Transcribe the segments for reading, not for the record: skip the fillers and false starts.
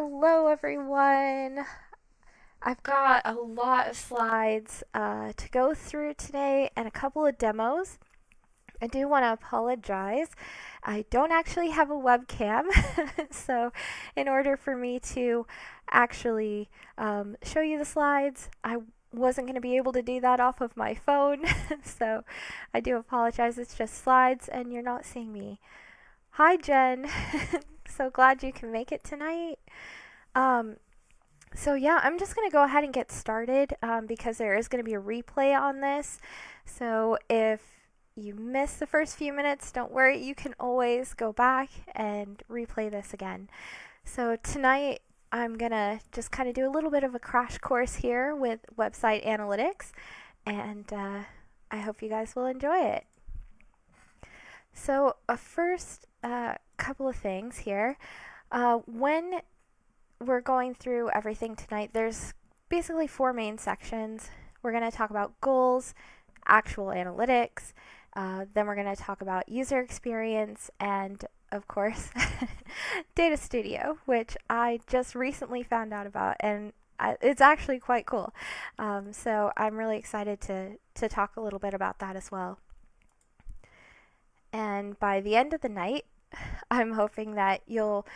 Hello, everyone. I've got a lot of slides to go through today and a couple of demos. I do want to apologize. I don't actually have a webcam, so in order for me to actually show you the slides, I wasn't going to be able to do that off of my phone, so I do apologize. It's just slides and you're not seeing me. Hi, Jen. So glad you can make it tonight. Um, so yeah, I'm just going to go ahead and get started because there is going to be a replay on this. So if you miss the first few minutes, don't worry, you can always go back and replay this again. So tonight I'm going to just kind of do a little bit of a crash course here with website analytics, and I hope you guys will enjoy it. So a first couple of things here. When we're going through everything tonight, there's basically four main sections. We're going to talk about goals, actual analytics, then we're going to talk about user experience, and of course, Data Studio, which I just recently found out about, and it's actually quite cool. So I'm really excited to talk a little bit about that as well. And by the end of the night, I'm hoping that you'll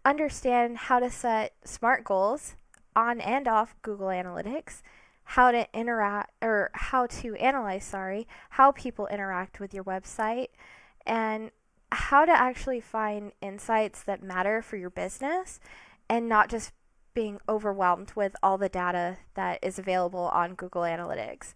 understand how to set SMART goals on and off Google Analytics, how to interact or how to analyze, how people interact with your website, and how to actually find insights that matter for your business and not just being overwhelmed with all the data that is available on Google Analytics.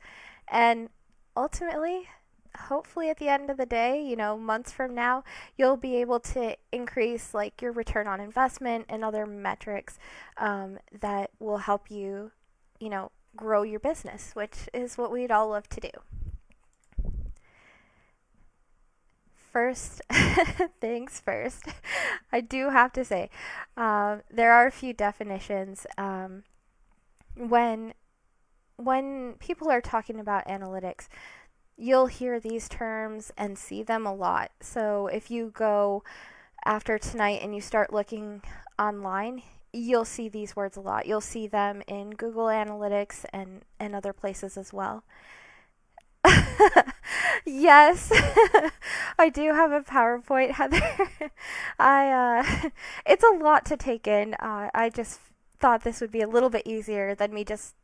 And ultimately, hopefully at the end of the day, months from now, you'll be able to increase like your return on investment and other metrics that will help you, grow your business, which is what we'd all love to do. First things first, I do have to say, there are a few definitions when people are talking about analytics. You'll hear these terms and see them a lot. So if you go after tonight and you start looking online, you'll see these words a lot. You'll see them in Google Analytics and other places as well. Yes, I do have a PowerPoint, Heather. It's a lot to take in. I just thought this would be a little bit easier than me just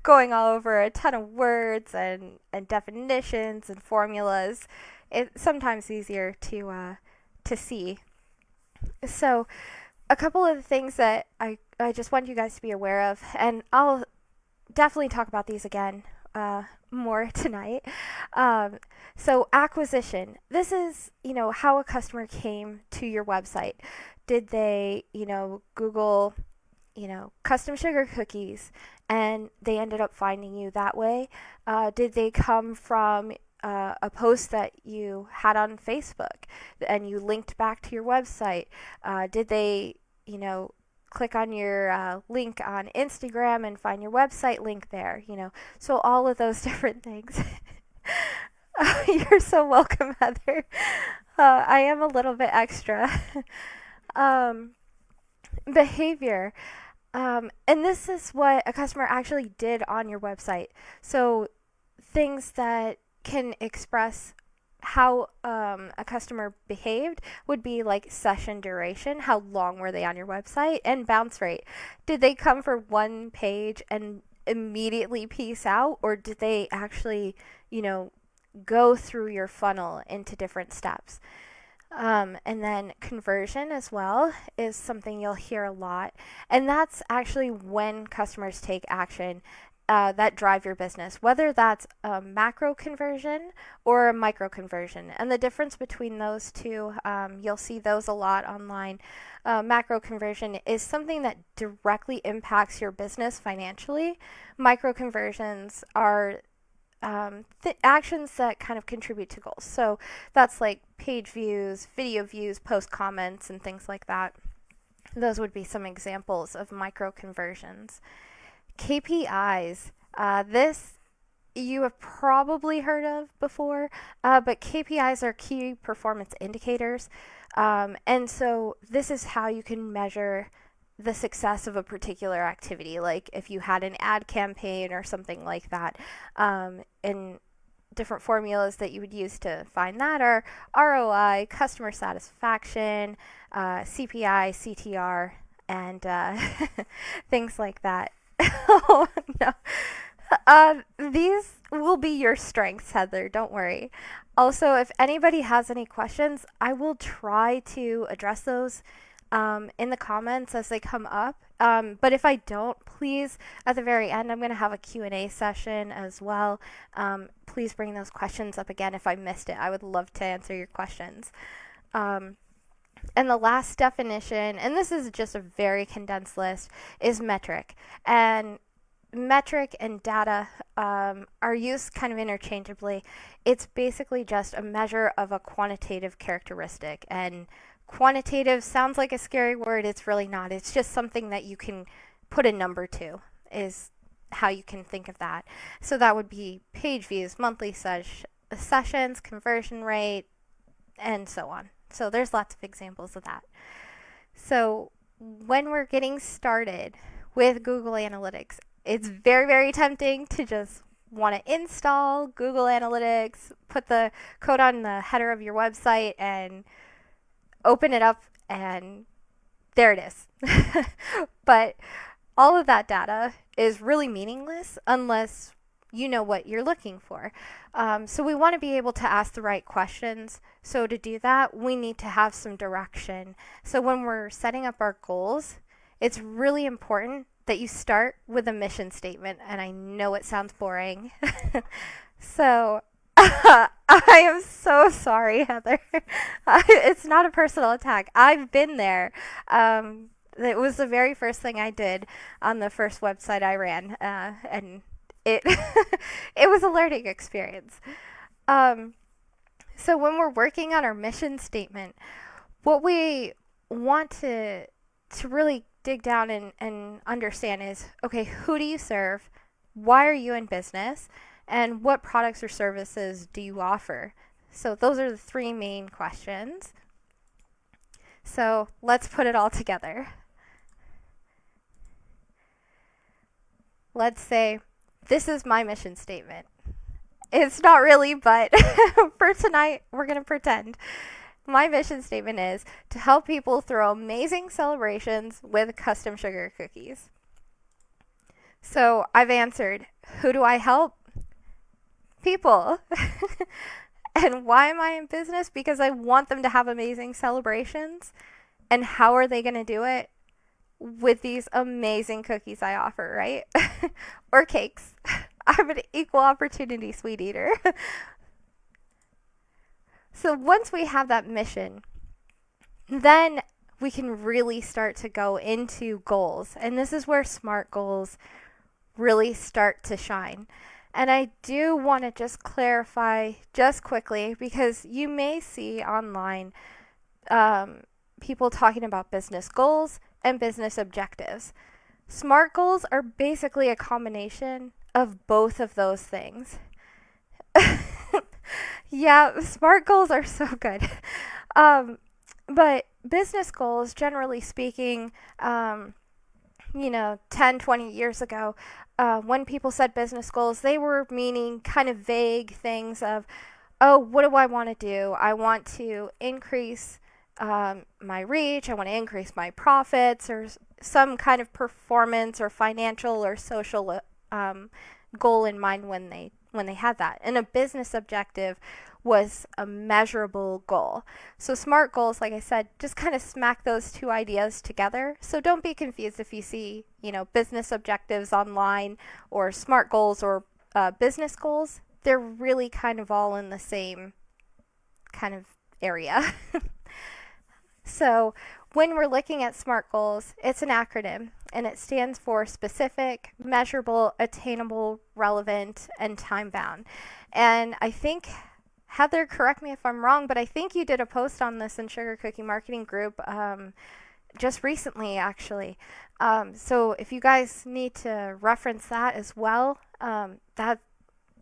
going all over a ton of words and definitions and formulas. It's sometimes easier to see. So a couple of the things that I just want you guys to be aware of, and I'll definitely talk about these again more tonight. So acquisition. This is, how a customer came to your website. Did they, Google custom sugar cookies, and they ended up finding you that way? Did they come from a post that you had on Facebook and you linked back to your website? Did they, click on your link on Instagram and find your website link there? So all of those different things. You're so welcome, Heather. I am a little bit extra. Behavior. And this is what a customer actually did on your website. So things that can express how a customer behaved would be like session duration, how long were they on your website, and bounce rate. Did they come for one page and immediately peace out, or did they actually, go through your funnel into different steps? And then conversion as well is something you'll hear a lot. And that's actually when customers take action that drive your business, whether that's a macro conversion or a micro conversion. And the difference between those two, you'll see those a lot online. Macro conversion is something that directly impacts your business financially. Micro conversions are actions that kind of contribute to goals. So that's like page views, video views, post comments, and things like that. Those would be some examples of micro conversions. KPIs. This you have probably heard of before, but KPIs are key performance indicators. And so this is how you can measure the success of a particular activity. Like if you had an ad campaign or something like that, and different formulas that you would use to find that are ROI, customer satisfaction, CPI, CTR, and things like that. Oh, no. These will be your strengths, Heather. Don't worry. Also, if anybody has any questions, I will try to address those in the comments as they come up. But if I don't, please, at the very end, I'm going to have a Q&A session as well. Please bring those questions up again if I missed it. I would love to answer your questions. And the last definition, and this is just a very condensed list, is metric. And metric and data are used kind of interchangeably. It's basically just a measure of a quantitative characteristic. And quantitative sounds like a scary word. It's really not. It's just something that you can put a number to, is how you can think of that. So that would be page views, monthly sessions, conversion rate, and so on. So there's lots of examples of that. So when we're getting started with Google Analytics, it's very, very tempting to just want to install Google Analytics, put the code on the header of your website, and open it up, and there it is. But all of that data is really meaningless unless you know what you're looking for. So we want to be able to ask the right questions. So to do that, we need to have some direction. So when we're setting up our goals, it's really important that you start with a mission statement. And I know it sounds boring. So I am so sorry, Heather. It's not a personal attack. I've been there. It was the very first thing I did on the first website I ran, and it it was a learning experience. So when we're working on our mission statement, what we want to really dig down and understand is, okay, who do you serve? Why are you in business? And what products or services do you offer? So those are the three main questions. So let's put it all together. Let's say this is my mission statement. It's not really, but for tonight, we're going to pretend. My mission statement is to help people throw amazing celebrations with custom sugar cookies. So I've answered, who do I help? People. And why am I in business? Because I want them to have amazing celebrations. And how are they going to do it? With these amazing cookies I offer, right? Or cakes. I'm an equal opportunity sweet eater. So once we have that mission, then we can really start to go into goals. And this is where SMART goals really start to shine. And I do want to just clarify just quickly, because you may see online people talking about business goals and business objectives. SMART goals are basically a combination of both of those things. Yeah, SMART goals are so good. But business goals, generally speaking, 10, 20 years ago, when people said business goals, they were meaning kind of vague things of, oh, what do I want to do? I want to increase my reach. I want to increase my profits, or some kind of performance or financial or social goal in mind when they had that. And a business objective was a measurable goal. So SMART goals, like I said, just kind of smack those two ideas together. So don't be confused if you see, business objectives online or SMART goals or business goals. They're really kind of all in the same kind of area. So when we're looking at SMART goals, it's an acronym, and it stands for specific, measurable, attainable, relevant, and time-bound. And I think, Heather, correct me if I'm wrong, but I think you did a post on this in Sugar Cookie Marketing Group just recently, actually. So if you guys need to reference that as well, that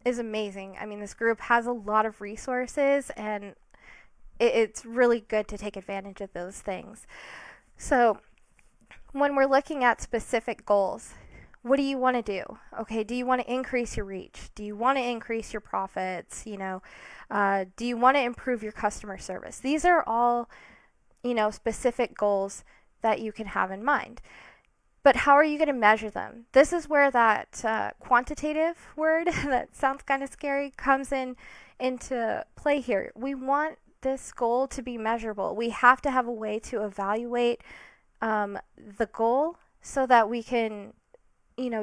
is amazing. I mean, this group has a lot of resources, and it's really good to take advantage of those things. So when we're looking at specific goals, what do you want to do? Okay, do you want to increase your reach? Do you want to increase your profits? Do you want to improve your customer service? These are all, specific goals that you can have in mind. But how are you going to measure them? This is where that quantitative word that sounds kind of scary comes into play here. We want this goal to be measurable. We have to have a way to evaluate the goal so that we can,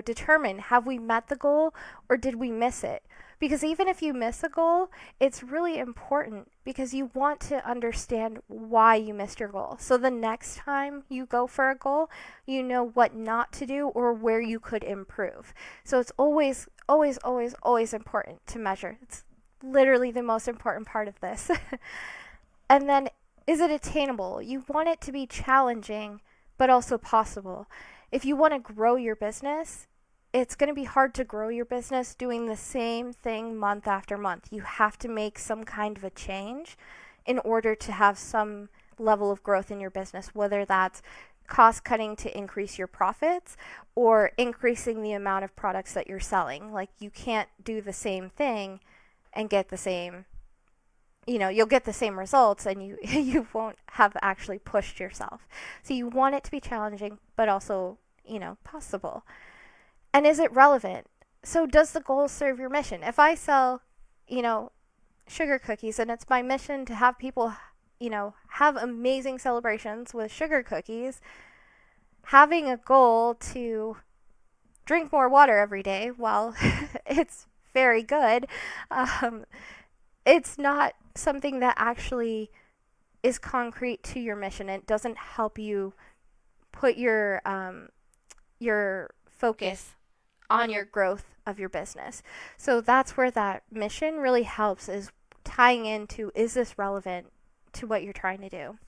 determine, have we met the goal or did we miss it? Because even if you miss a goal, it's really important because you want to understand why you missed your goal. So the next time you go for a goal, you know what not to do or where you could improve. So it's always, always, always, always important to measure. It's literally the most important part of this. And then, is it attainable? You want it to be challenging, but also possible. If you want to grow your business, it's going to be hard to grow your business doing the same thing month after month. You have to make some kind of a change in order to have some level of growth in your business, whether that's cost cutting to increase your profits or increasing the amount of products that you're selling. Like, you can't do the same thing and get the same, you'll get the same results and you won't have actually pushed yourself. So you want it to be challenging, but also, possible. And is it relevant? So does the goal serve your mission? If I sell, sugar cookies and it's my mission to have people, have amazing celebrations with sugar cookies, having a goal to drink more water every day, well, it's very good. It's not something that actually is concrete to your mission. It doesn't help you put your focus on your growth of your business. So that's where that mission really helps, is tying into, is this relevant to what you're trying to do?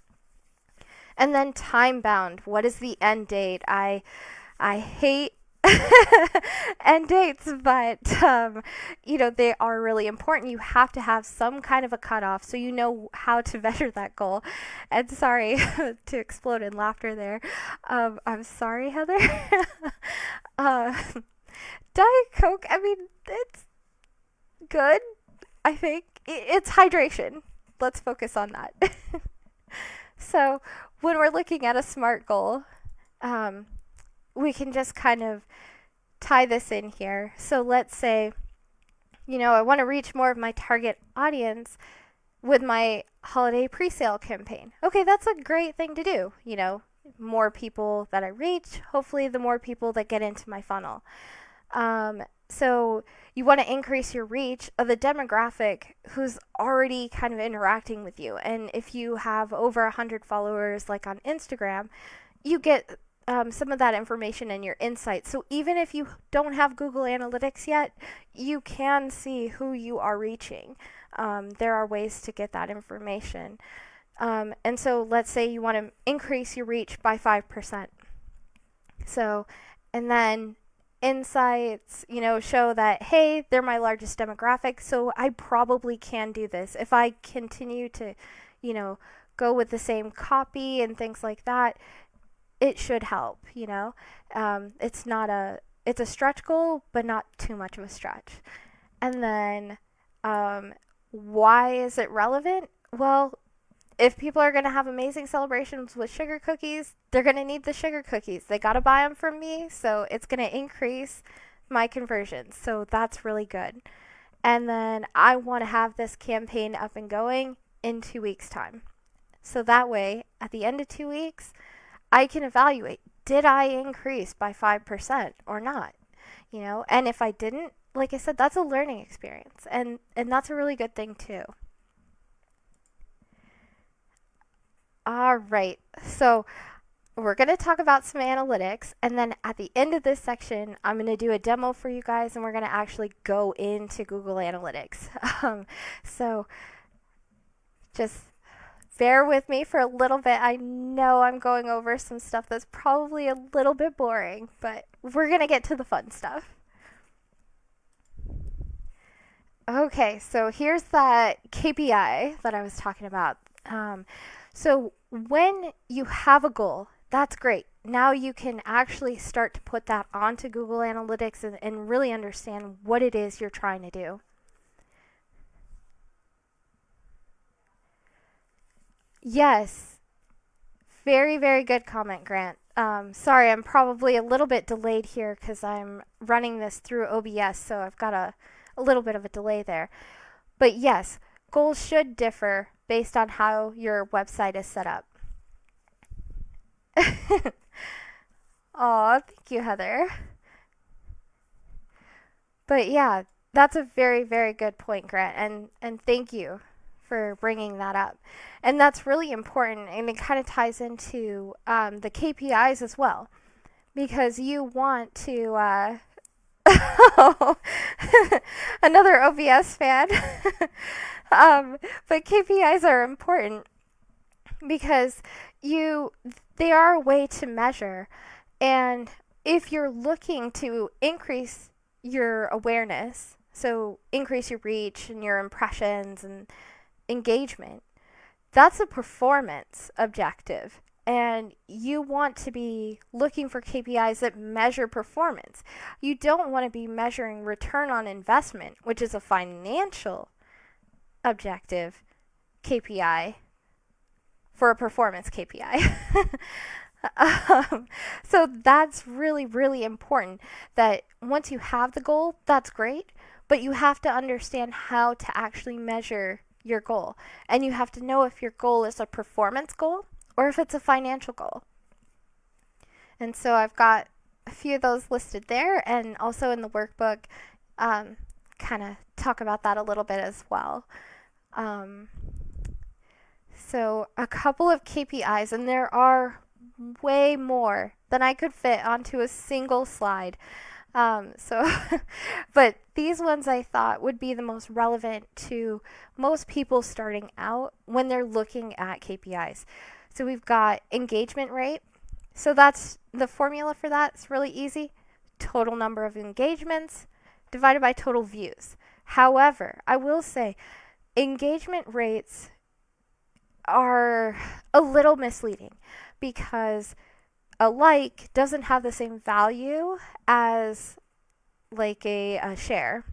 And then time bound. What is the end date? I hate end dates, but they are really important. You have to have some kind of a cutoff so you know how to measure that goal. And sorry to explode in laughter there. I'm sorry, Heather. Diet Coke, I mean, it's good, I think. It's hydration. Let's focus on that. So when we're looking at a SMART goal, we can just kind of tie this in here. So let's say, I want to reach more of my target audience with my holiday pre-sale campaign. Okay, that's a great thing to do. More people that I reach, hopefully the more people that get into my funnel. So you want to increase your reach of the demographic who's already kind of interacting with you. And if you have over 100 followers, like on Instagram, you get some of that information in your insights. So even if you don't have Google Analytics yet, you can see who you are reaching. There are ways to get that information. And so let's say you want to increase your reach by 5%. So, and then insights, show that, hey, they're my largest demographic, so I probably can do this. If I continue to, go with the same copy and things like that, it should help, it's a stretch goal, but not too much of a stretch. And then, why is it relevant? Well, if people are going to have amazing celebrations with sugar cookies, they're going to need the sugar cookies. They got to buy them from me, so it's going to increase my conversions. So that's really good. And then I want to have this campaign up and going in 2 weeks' time. So that way, at the end of 2 weeks, I can evaluate, did I increase by 5% or not? And if I didn't, like I said, that's a learning experience. And that's a really good thing too. All right, so we're going to talk about some analytics, and then at the end of this section, I'm going to do a demo for you guys, and we're going to actually go into Google Analytics. So just bear with me for a little bit. I know I'm going over some stuff that's probably a little bit boring, but we're going to get to the fun stuff. Okay, so here's that KPI that I was talking about. So when you have a goal, that's great. Now you can actually start to put that onto Google Analytics and really understand what it is you're trying to do. Yes, very, very good comment, Grant. Sorry, I'm probably a little bit delayed here because I'm running this through OBS, so I've got a little bit of a delay there. But yes, goals should differ based on how your website is set up. Aw, thank you, Heather. But yeah, that's a very, very good point, Grant, and thank you for bringing that up. And that's really important, and it kind of ties into the KPIs as well, because you want to. Another OBS fan. But KPIs are important because you they are a way to measure, and if you're looking to increase your awareness, so increase your reach and your impressions and engagement, that's a performance objective. And you want to be looking for KPIs that measure performance. You don't want to be measuring return on investment, which is a financial objective KPI, for a performance KPI. So that's really, really important that once you have the goal, that's great, but you have to understand how to actually measure your goal. And you have to know if your goal is a performance goal or if it's a financial goal. And so I've got a few of those listed there, and also in the workbook, kind of talk about that a little bit as well. Um, so a couple of KPIs, and there are way more than I could fit onto a single slide. So, but these ones I thought would be the most relevant to most people starting out when they're looking at KPIs. So we've got engagement rate. So that's the formula for that. It's really easy. Total number of engagements divided by total views. However, I will say engagement rates are a little misleading because a like doesn't have the same value as like a share.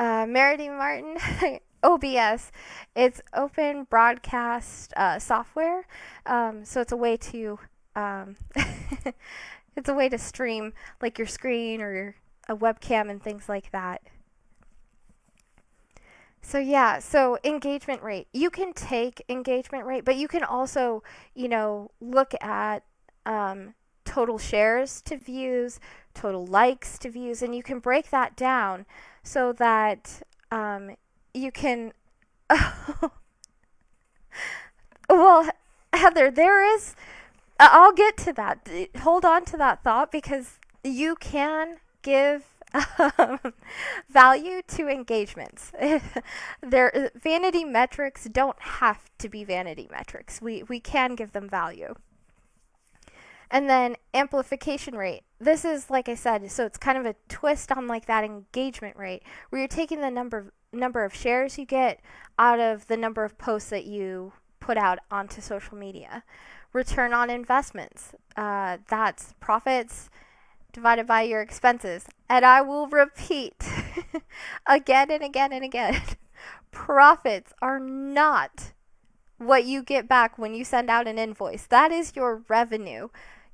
Meredy Martin, OBS, it's open broadcast software, so it's a way to it's a way to stream like your screen or a webcam and things like that. So yeah, so engagement rate. You can take engagement rate, but you can also, look at total shares to views, total likes to views, and you can break that down so that you can. Well, Heather, there is. I'll get to that. Hold on to that thought because you can give um, value to engagements. Their vanity metrics don't have to be vanity metrics. We can give them value. And then amplification rate. This is like I said, so it's kind of a twist on like that engagement rate where you're taking the number of shares you get out of the number of posts that you put out onto social media. Return on investments. That's profits divided by your expenses. And I will repeat again and again and again, profits are not what you get back when you send out an invoice. That is your revenue.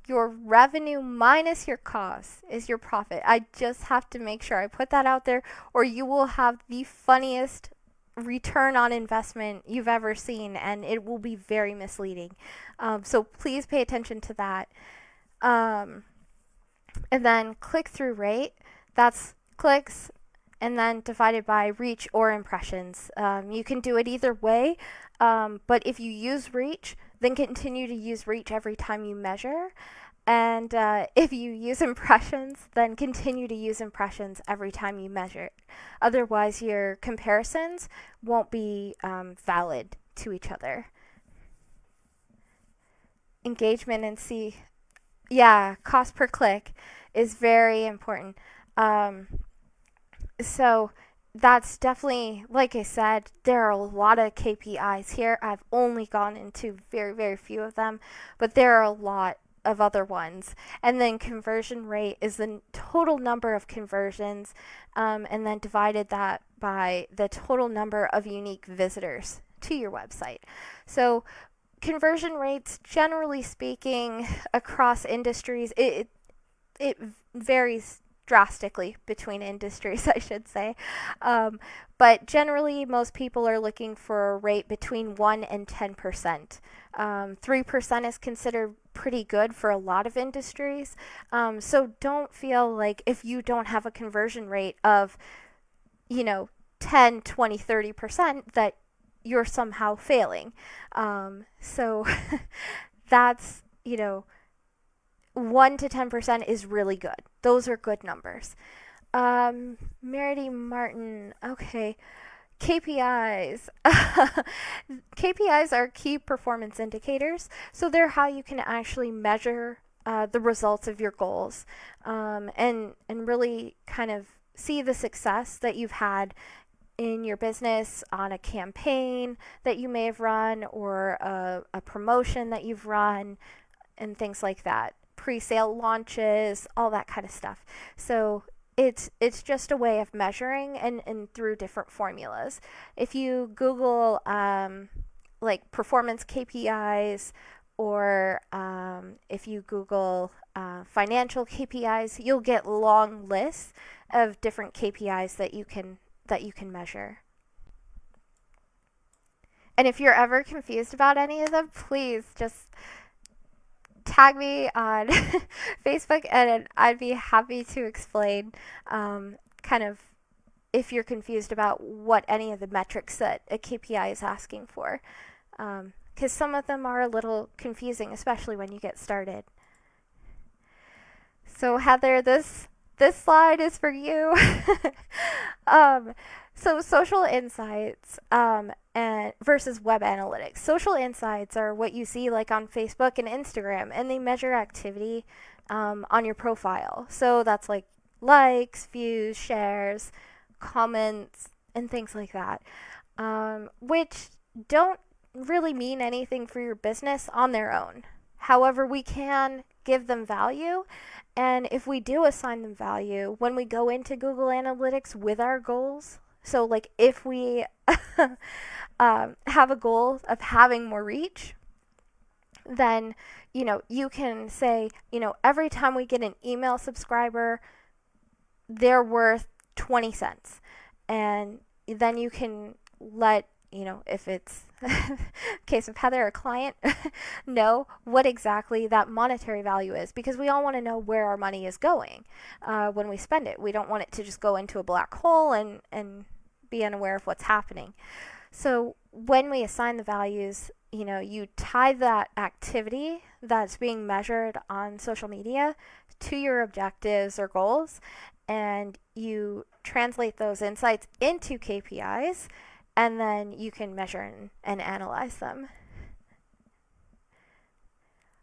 Your revenue minus your costs is your profit. I just have to make sure I put that out there, or you will have the funniest return on investment you've ever seen, and it will be very misleading. So please pay attention to that. And then click through rate, that's clicks and then divided by reach or impressions. You can do it either way, but if you use reach, then continue to use reach every time you measure. And if you use impressions, then continue to use impressions every time you measure. Otherwise, your comparisons won't be valid to each other. Engagement and see, yeah, cost per click is very important. So that's definitely, like I said, there are a lot of KPIs here. I've only gone into very, very few of them, but there are a lot of other ones. And then conversion rate is the total number of conversions, and then divided that by the total number of unique visitors to your website. So conversion rates, generally speaking, across industries, it varies drastically between industries, I should say. Um, but generally, most people are looking for a rate between 1 and 10%. 3% is considered pretty good for a lot of industries. So don't feel like if you don't have a conversion rate of, 10, 20, 30%, that you're somehow failing. So that's, 1 to 10% is really good. Those are good numbers. Merity Martin, okay. KPIs. KPIs are key performance indicators, so they're how you can actually measure the results of your goals, and really kind of see the success that you've had in your business on a campaign that you may have run, or a promotion that you've run, and things like that. Pre-sale launches, all that kind of stuff. So it's just a way of measuring, and through different formulas. If you Google like performance KPIs, or if you Google financial KPIs, you'll get long lists of different KPIs that you can measure. And if you're ever confused about any of them, please just tag me on Facebook, and I'd be happy to explain, kind of, if you're confused about what any of the metrics that a KPI is asking for. Because some of them are a little confusing, especially when you get started. So Heather, this slide is for you. um, so social insights, and versus web analytics. Social insights are what you see like on Facebook and Instagram, and they measure activity on your profile. So that's like likes, views, shares, comments, and things like that, which don't really mean anything for your business on their own. However, we can give them value. And if we do assign them value, when we go into Google Analytics with our goals, so like if we have a goal of having more reach, then you can say, every time we get an email subscriber, they're worth 20 cents. And then you can let, if it's case of Heather, a client, know what exactly that monetary value is, because we all want to know where our money is going when we spend it. We don't want it to just go into a black hole and be unaware of what's happening. So when we assign the values, you tie that activity that's being measured on social media to your objectives or goals, and you translate those insights into KPIs, and then you can measure and analyze them.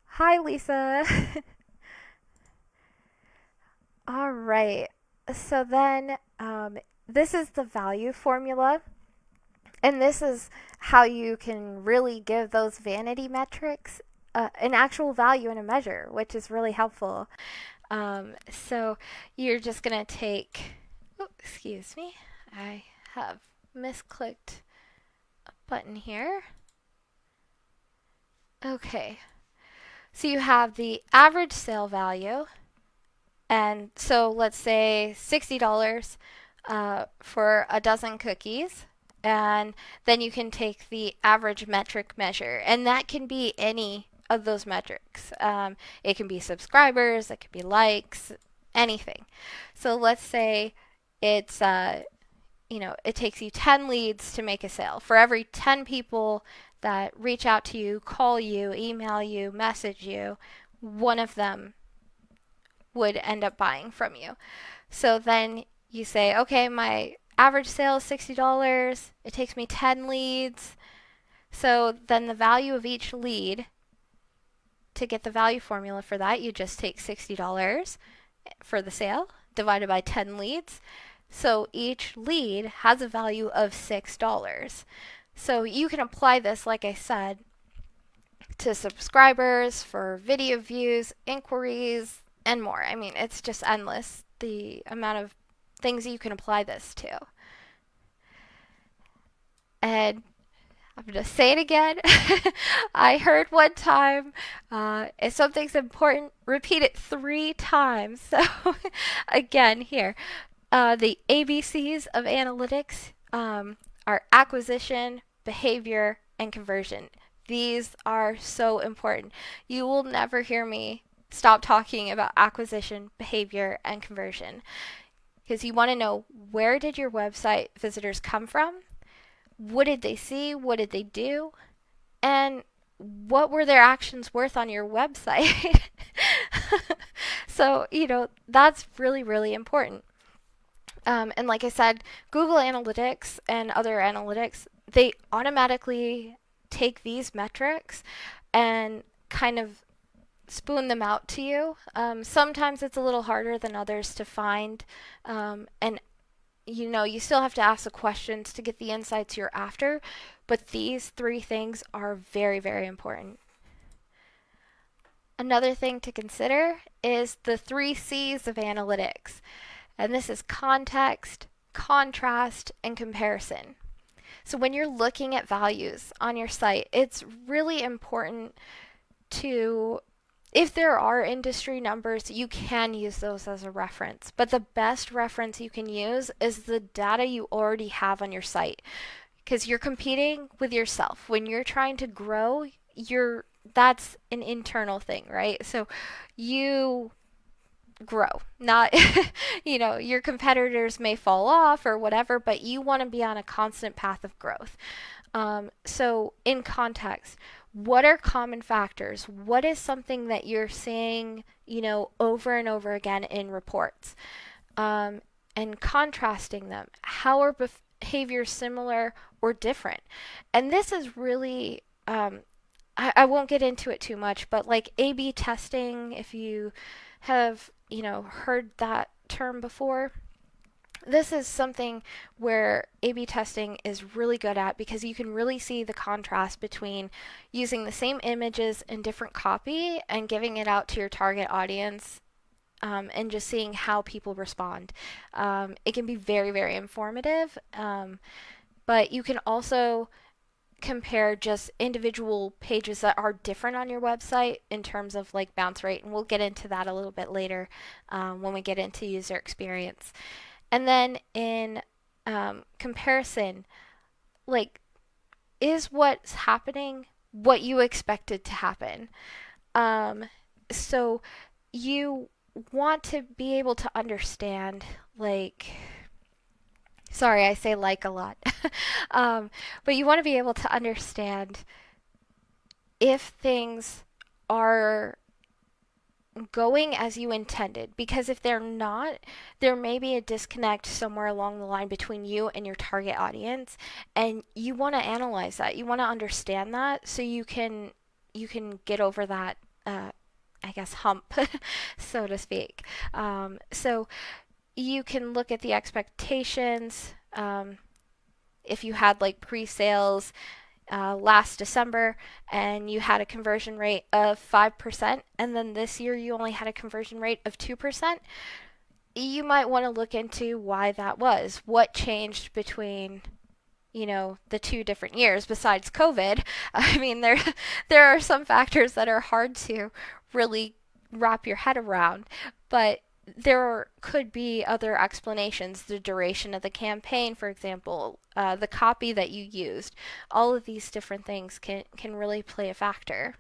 Hi, Lisa. All right. So then this is the value formula. And this is how you can really give those vanity metrics an actual value and a measure, which is really helpful. So you're just going to take, oh, excuse me, I have misclicked a button here. Okay. So you have the average sale value. And so let's say $60 for a dozen cookies. And then you can take the average metric measure, and that can be any of those metrics. It can be subscribers, it can be likes, anything. So let's say it's it takes you 10 leads to make a sale. For every 10 people that reach out to you, call you, email you, message you, one of them would end up buying from you. So then you say, okay, my average sale is $60. It takes me 10 leads. So then the value of each lead, to get the value formula for that, you just take $60 for the sale divided by 10 leads. So each lead has a value of $6. So you can apply this, like I said, to subscribers, for video views, inquiries, and more. I mean, it's just endless the amount of things you can apply this to. And I'm going to say it again. I heard one time, if something's important, repeat it 3 times. So, again, here, the ABCs of analytics are acquisition, behavior, and conversion. These are so important. You will never hear me stop talking about acquisition, behavior, and conversion, because you want to know, where did your website visitors come from? What did they see? What did they do? And what were their actions worth on your website? So, that's really, really important. And like I said, Google Analytics and other analytics, they automatically take these metrics and kind of spoon them out to you. Sometimes it's a little harder than others to find. And you still have to ask the questions to get the insights you're after, but these 3 things are very, very important. Another thing to consider is the 3 C's of analytics, and this is context, contrast, and comparison. So when you're looking at values on your site, it's really important to, if there are industry numbers, you can use those as a reference. But the best reference you can use is the data you already have on your site, because you're competing with yourself. When you're trying to grow, that's an internal thing, right? So you grow, not your competitors may fall off or whatever, but you want to be on a constant path of growth. So in context, what are common factors? What is something that you're seeing, over and over again in reports? And contrasting them. How are behaviors similar or different? And this is really, I won't get into it too much, but like A/B testing, if you have, heard that term before, this is something where A/B testing is really good at, because you can really see the contrast between using the same images in different copy and giving it out to your target audience, and just seeing how people respond. It can be very, very informative, but you can also compare just individual pages that are different on your website in terms of like bounce rate, and we'll get into that a little bit later when we get into user experience. And then in comparison, like, is what's happening what you expected to happen? So you want to be able to understand, like, sorry, I say like a lot, but you want to be able to understand if things are going as you intended, because if they're not, there may be a disconnect somewhere along the line between you and your target audience, and you want to analyze that. You want to understand that so you can get over that, I guess, hump, so to speak. So you can look at the expectations. If you had like pre-sales last December and you had a conversion rate of 5%, and then this year you only had a conversion rate of 2%, you might want to look into why that was. What changed between the 2 different years besides COVID? I mean, there are some factors that are hard to really wrap your head around, but there could be other explanations. The duration of the campaign, for example, the copy that you used, all of these different things can really play a factor.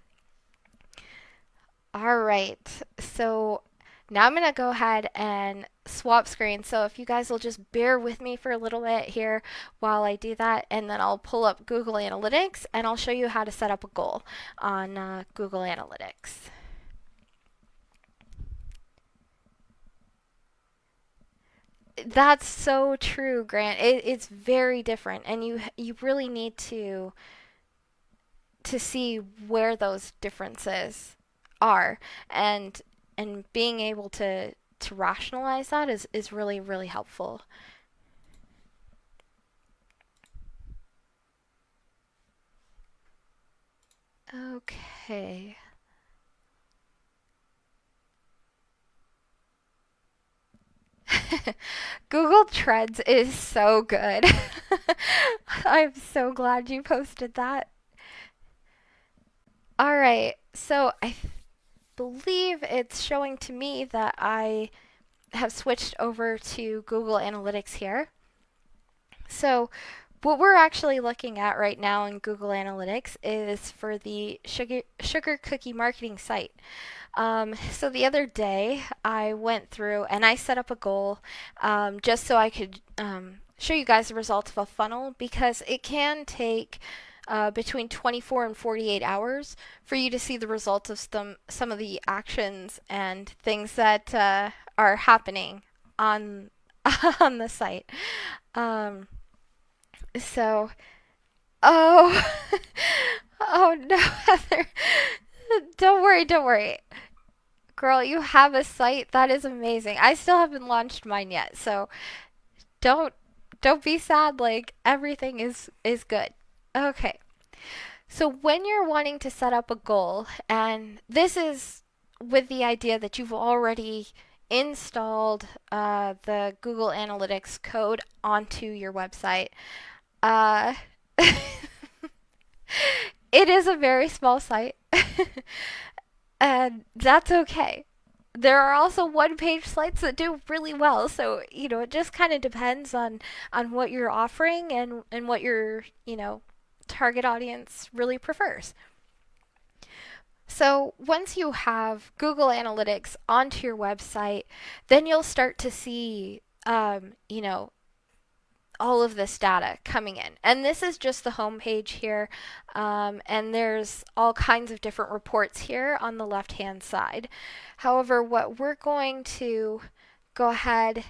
All right, so now I'm going to go ahead and swap screens. So if you guys will just bear with me for a little bit here while I do that, and then I'll pull up Google Analytics and I'll show you how to set up a goal on Google Analytics. That's so true, Grant. It's very different, and you really need to see where those differences are, and being able to rationalize that is really, really helpful. Okay. Google Trends is so good. I'm so glad you posted that. All right, so I believe it's showing to me that I have switched over to Google Analytics here. So what we're actually looking at right now in Google Analytics is for the sugar cookie marketing site. So the other day I went through and I set up a goal just so I could show you guys the results of a funnel because it can take between 24 and 48 hours for you to see the results of some of the actions and things that are happening on on the site. Um, so, oh, oh no, Heather, don't worry, don't worry. Girl, you have a site. That is amazing. I still haven't launched mine yet, so don't don't be sad. Like everything is good. Okay. So when you're wanting to set up a goal, and this is with the idea that you've already installed the Google Analytics code onto your website, uh, it is a very small site, and that's okay. There are also one-page sites that do really well, so it just kind of depends on what you're offering and what your target audience really prefers. So once you have Google Analytics onto your website, then you'll start to see all of this data coming in. And this is just the home page here. And there's all kinds of different reports here on the left-hand side. However, what we're going to go ahead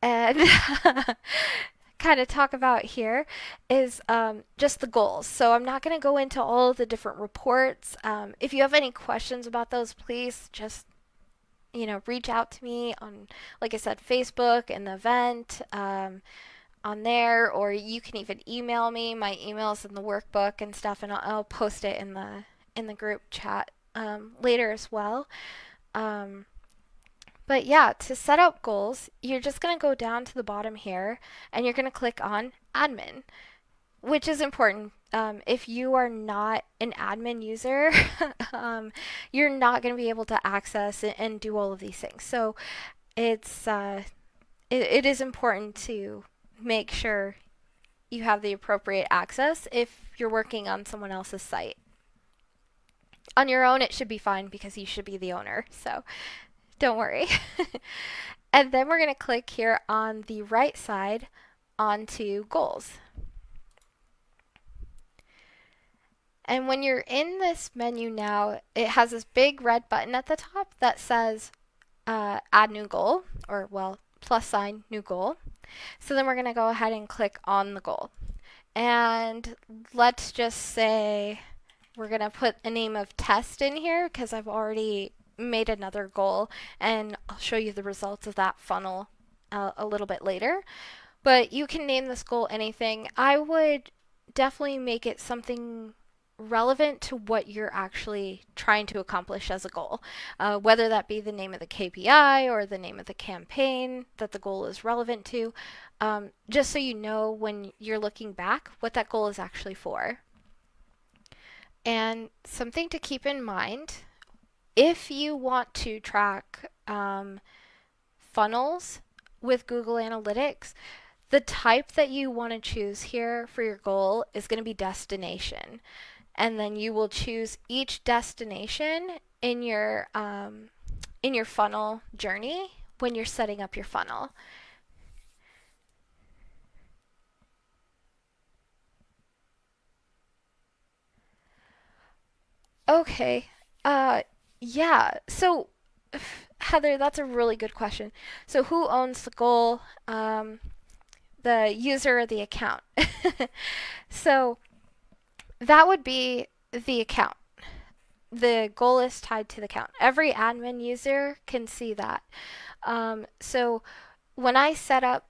and kind of talk about here is just the goals. So I'm not going to go into all of the different reports. If you have any questions about those, please just reach out to me on, like I said, Facebook and the event. On there, or you can even email me. My email's in the workbook and stuff, and I'll post it in the group chat later as well. But yeah, to set up goals, you're just going to go down to the bottom here, and you're going to click on Admin, which is important. If you are not an admin user, you're not going to be able to access and do all of these things. So it is important to make sure you have the appropriate access if you're working on someone else's site. On your own, it should be fine because you should be the owner, so don't worry. And then we're going to click here on the right side onto goals. And when you're in this menu now, it has this big red button at the top that says add new goal, or well, plus sign new goal. So then we're going to go ahead and click on the goal. And let's just say we're going to put a name of test in here because I've already made another goal, and I'll show you the results of that funnel a little bit later. But you can name this goal anything. I would definitely make it something relevant to what you're actually trying to accomplish as a goal, whether that be the name of the KPI or the name of the campaign that the goal is relevant to, just so you know when you're looking back what that goal is actually for. And something to keep in mind, if you want to track funnels with Google Analytics, the type that you want to choose here for your goal is going to be destination. And then you will choose each destination in your funnel journey when you're setting up your funnel. Okay. Yeah. So, Heather, that's a really good question. So, who owns the goal? The user or the account? So, that would be the account. The goal is tied to the account. Every admin user can see that. So when I set up,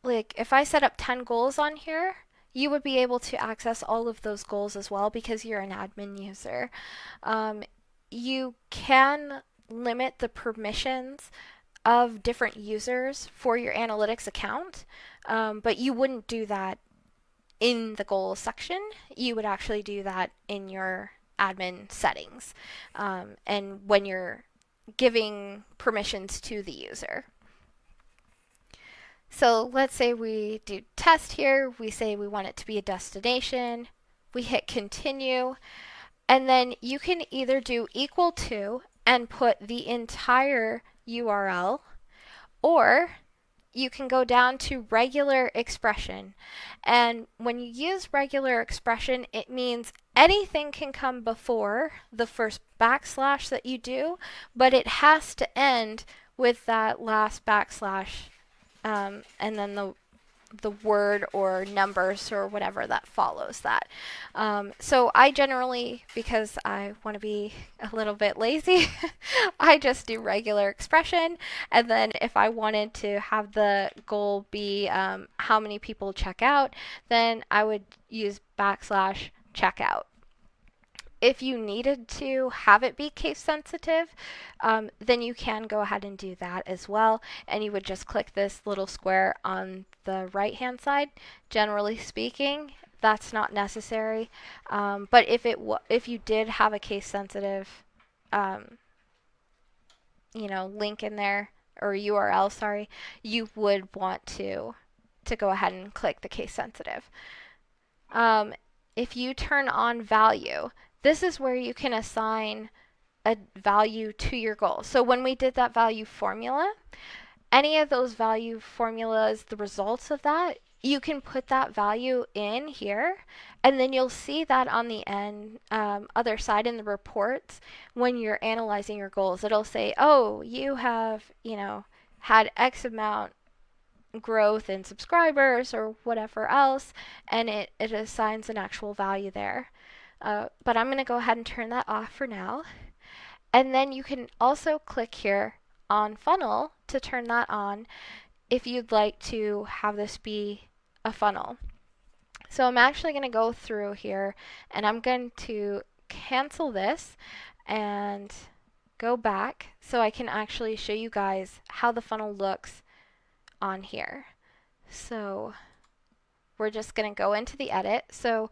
like if I set up 10 goals on here, you would be able to access all of those goals as well because you're an admin user. Um, you can limit the permissions of different users for your analytics account, but you wouldn't do that in the goals section. You would actually do that in your admin settings, and when you're giving permissions to the user. So let's say we do test here. We say we want it to be a destination. We hit continue. And then you can either do equal to and put the entire URL, or you can go down to regular expression. And when you use regular expression, it means anything can come before the first backslash that you do, but it has to end with that last backslash, and then the word or numbers or whatever that follows that. So I generally, because I want to be a little bit lazy, I just do regular expression. And then if I wanted to have the goal be how many people check out, then I would use backslash checkout. If you needed to have it be case sensitive, then you can go ahead and do that as well. And you would just click this little square on the right hand side. Generally speaking, that's not necessary. But if you did have a case sensitive link in there, or URL, sorry, you would want to go ahead and click the case sensitive. If you turn on value, this is where you can assign a value to your goal. So when we did that value formula, any of those value formulas, the results of that, you can put that value in here, and then you'll see that on the other side in the reports when you're analyzing your goals. It'll say, oh, you have, had X amount growth in subscribers or whatever else, and it assigns an actual value there. But I'm going to go ahead and turn that off for now. And then you can also click here on funnel to turn that on if you'd like to have this be a funnel. So I'm actually going to go through here, and I'm going to cancel this and go back so I can actually show you guys how the funnel looks on here. So we're just going to go into the edit. So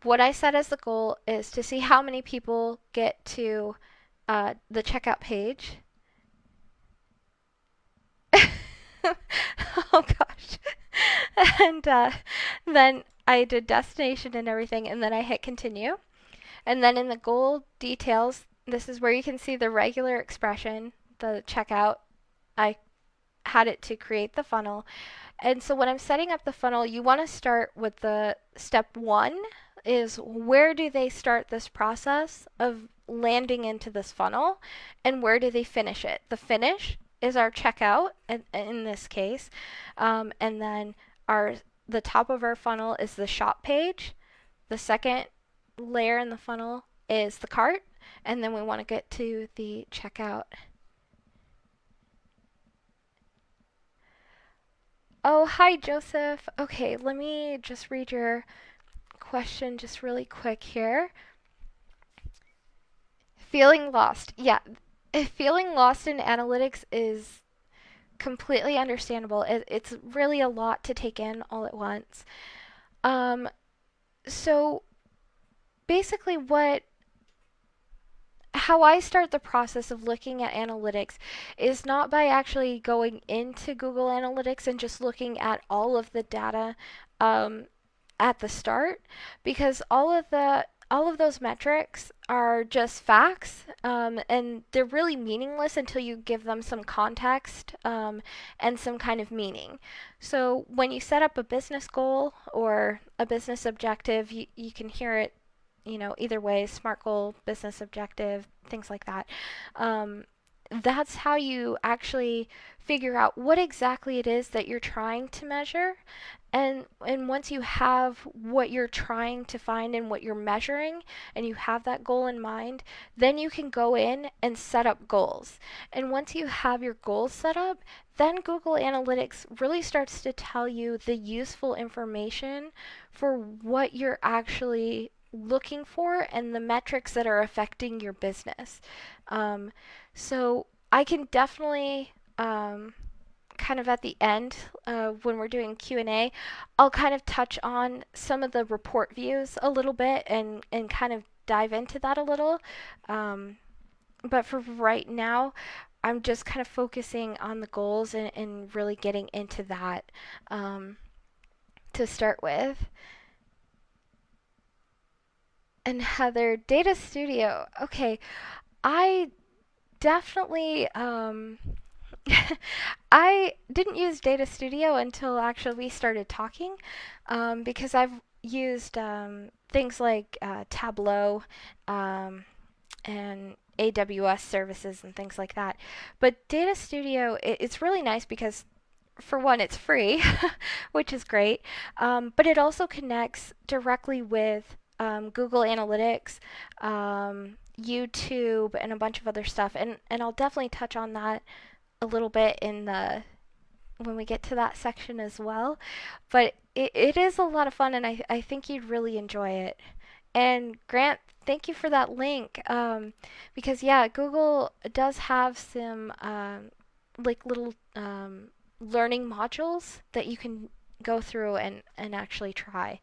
what I set as the goal is to see how many people get to the checkout page. Oh gosh. And then I did destination and everything, and then I hit continue. And then in the goal details, this is where you can see the regular expression, the checkout. I had it to create the funnel. And so when I'm setting up the funnel, you want to start with the step 1 is where do they start this process of landing into this funnel, and where do they finish it? The finish is our checkout in this case, and then the top of our funnel is the shop page. The second layer in the funnel is the cart, and then we want to get to the checkout. Oh, hi, Joseph. Okay, let me just read your question just really quick here. Feeling lost. Yeah, feeling lost in analytics is completely understandable. It's really a lot to take in all at once. So basically how I start the process of looking at analytics is not by actually going into Google Analytics and just looking at all of the data at the start, because all of those metrics are just facts, and they're really meaningless until you give them some context and some kind of meaning. So when you set up a business goal or a business objective, you can hear it either way, SMART goal, business objective, things like that. that's how you actually figure out what exactly it is that you're trying to measure. And once you have what you're trying to find and what you're measuring, and you have that goal in mind, then you can go in and set up goals. And once you have your goals set up, then Google Analytics really starts to tell you the useful information for what you're actually looking for and the metrics that are affecting your business. Um, so I can definitely kind of at the end, when we're doing Q&A, I'll kind of touch on some of the report views a little bit and kind of dive into that a little. But for right now, I'm just kind of focusing on the goals and really getting into that to start with. And Heather, Data Studio. Okay, I definitely I didn't use Data Studio until actually we started talking, because I've used things like Tableau and AWS services and things like that. But Data Studio, it's really nice because, for one, it's free, which is great, but it also connects directly with Google Analytics, YouTube, and a bunch of other stuff. And I'll definitely touch on that a little bit in the when we get to that section as well. But it is a lot of fun, and I think you'd really enjoy it. And Grant, thank you for that link. Because yeah, Google does have some like little learning modules that you can go through and actually try.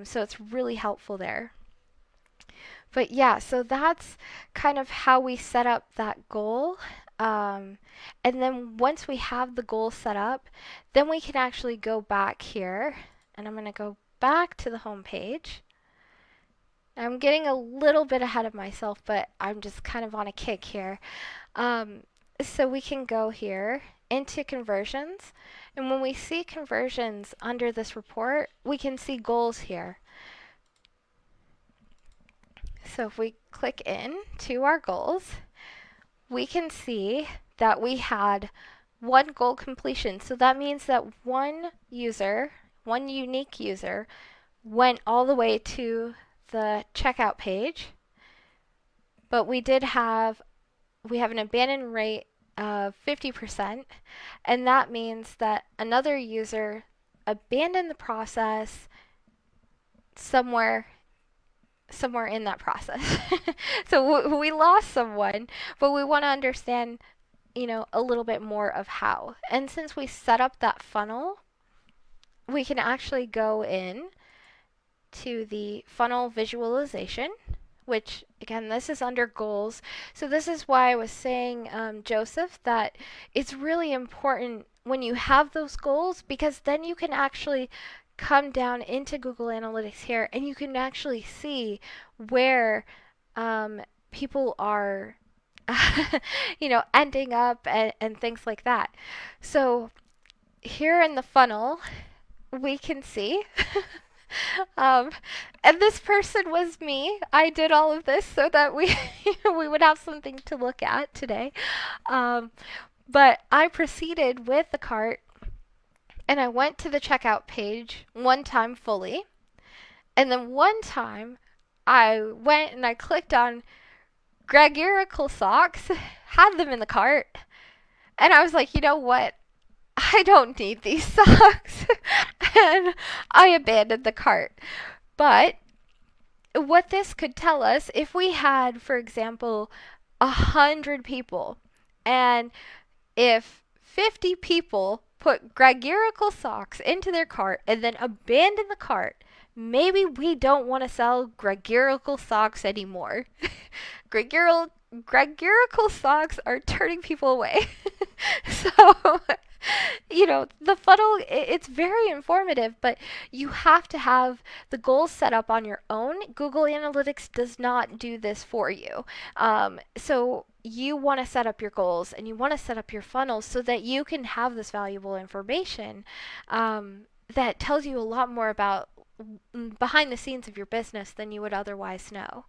So it's really helpful there. But yeah, so that's kind of how we set up that goal. Um, and then once we have the goal set up, then we can actually go back here. And I'm going to go back to the home page. I'm getting a little bit ahead of myself, but I'm just kind of on a kick here. So we can go here into conversions. And when we see conversions under this report, we can see goals here. So if we click in to our goals, we can see that we had one goal completion. So that means that one user, one unique user, went all the way to the checkout page. But we have an abandon rate of 50%, and that means that another user abandoned the process somewhere in that process. So we lost someone, but we want to understand, a little bit more of how. And since we set up that funnel, we can actually go in to the funnel visualization, which again, this is under goals. So this is why I was saying, Joseph, that it's really important when you have those goals, because then you can actually come down into Google Analytics here and you can actually see where people are ending up and things like that. So here in the funnel, we can see um, and this person was me. I did all of this so that we we would have something to look at today. Um, but I proceeded with the cart and I went to the checkout page one time fully. And then one time I went and I clicked on Gregurical socks, had them in the cart, and I was like, you know what? I don't need these socks. And I abandoned the cart. But what this could tell us, if we had, for example, 100 people, and if 50 people put Gregurical socks into their cart and then abandon the cart, maybe we don't want to sell Gregurical socks anymore. Gregurical socks are turning people away. So, the funnel, it's very informative, but you have to have the goals set up on your own. Google Analytics does not do this for you. So you want to set up your goals and you want to set up your funnels so that you can have this valuable information that tells you a lot more about behind the scenes of your business than you would otherwise know.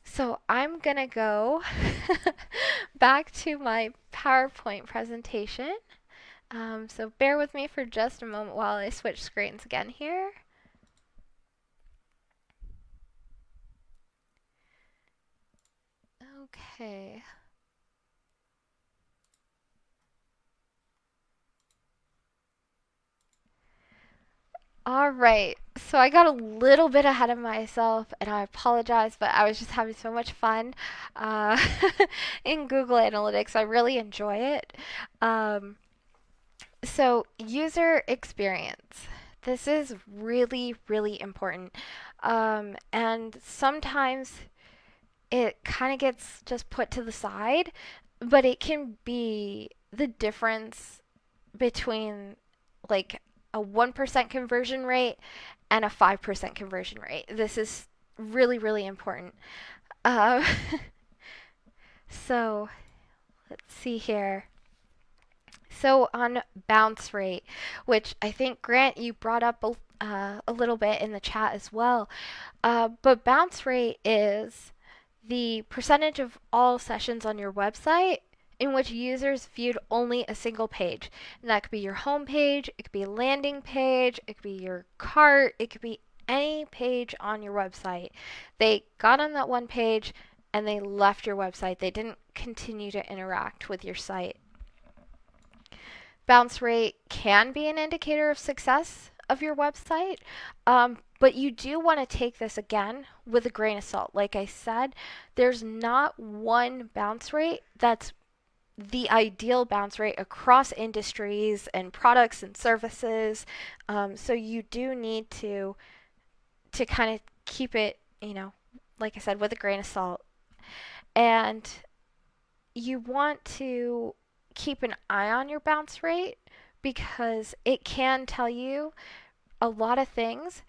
So I'm gonna go back to my PowerPoint presentation. So bear with me for just a moment while I switch screens again here. Okay. All right. So I got a little bit ahead of myself and I apologize, but I was just having so much fun uh, in Google Analytics. I really enjoy it. Um, so, user experience. This is really, really important. And sometimes it kind of gets just put to the side, but it can be the difference between like a 1% conversion rate and a 5% conversion rate. This is really, really important. Uh, so let's see here. So on bounce rate, which I think Grant you brought up a little bit in the chat as well, but bounce rate is the percentage of all sessions on your website in which users viewed only a single page. And that could be your home page, it could be a landing page, it could be your cart, it could be any page on your website. They got on that one page and they left your website. They didn't continue to interact with your site. Bounce rate can be an indicator of success of your website, but you do want to take this again with a grain of salt. Like I said, there's not one bounce rate that's the ideal bounce rate across industries and products and services. So you do need to kind of keep it, like I said, with a grain of salt. And you want to keep an eye on your bounce rate because it can tell you a lot of things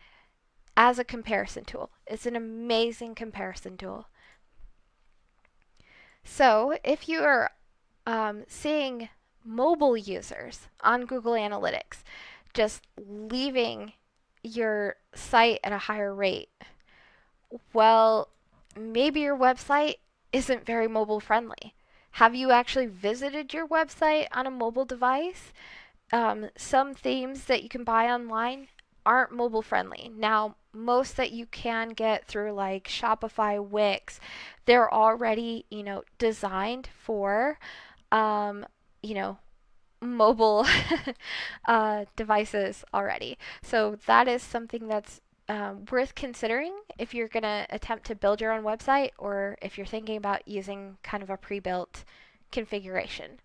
as a comparison tool. It's an amazing comparison tool. So if you are seeing mobile users on Google Analytics just leaving your site at a higher rate, well, maybe your website isn't very mobile friendly. Have you actually visited your website on a mobile device? Some themes that you can buy online aren't mobile friendly. Now, most that you can get through like Shopify, Wix, they're already, designed for, um, you know, mobile devices already. So that is something that's worth considering if you're going to attempt to build your own website or if you're thinking about using kind of a pre-built configuration.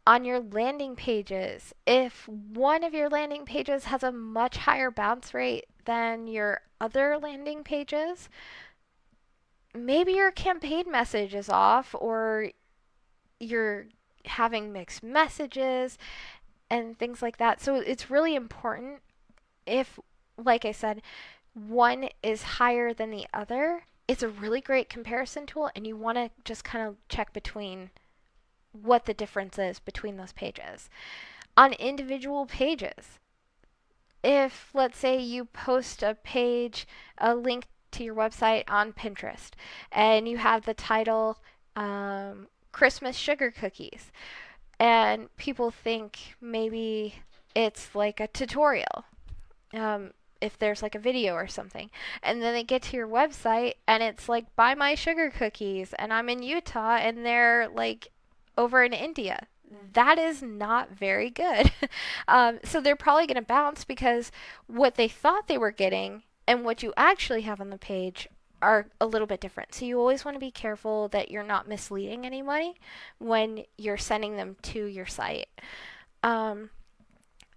On your landing pages, if one of your landing pages has a much higher bounce rate than your other landing pages, maybe your campaign message is off or you're having mixed messages and things like that. So it's really important if, like I said, one is higher than the other. It's a really great comparison tool, and you want to just kind of check between what the difference is between those pages. On individual pages, if let's say you post a page, a link to your website on Pinterest, and you have the title Christmas sugar cookies, and people think maybe it's like a tutorial. If there's like a video or something. And then they get to your website and it's like, buy my sugar cookies. And I'm in Utah and they're like over in India. That is not very good. So they're probably going to bounce because what they thought they were getting and what you actually have on the page are a little bit different. So you always want to be careful that you're not misleading anybody when you're sending them to your site. Um,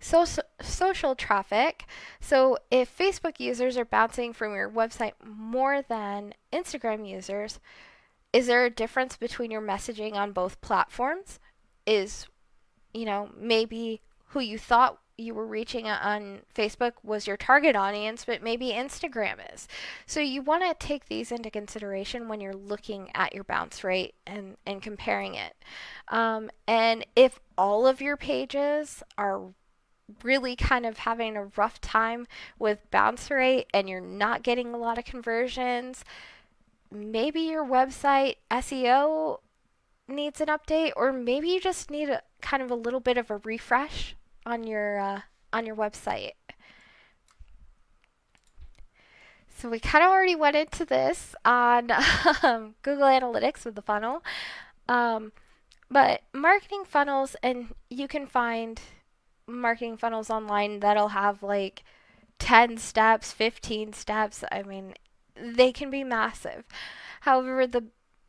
social traffic. So if Facebook users are bouncing from your website more than Instagram users, is there a difference between your messaging on both platforms? Is, maybe who you thought you were reaching on Facebook was your target audience, but maybe Instagram is. So you want to take these into consideration when you're looking at your bounce rate and comparing it. And if all of your pages are really kind of having a rough time with bounce rate and you're not getting a lot of conversions, maybe your website SEO needs an update, or maybe you just need a kind of a little bit of a refresh on your website. So we kind of already went into this on Google Analytics with the funnel, um, but marketing funnels, and you can find marketing funnels online that'll have like 10 steps, 15 steps. I mean, they can be massive. However, the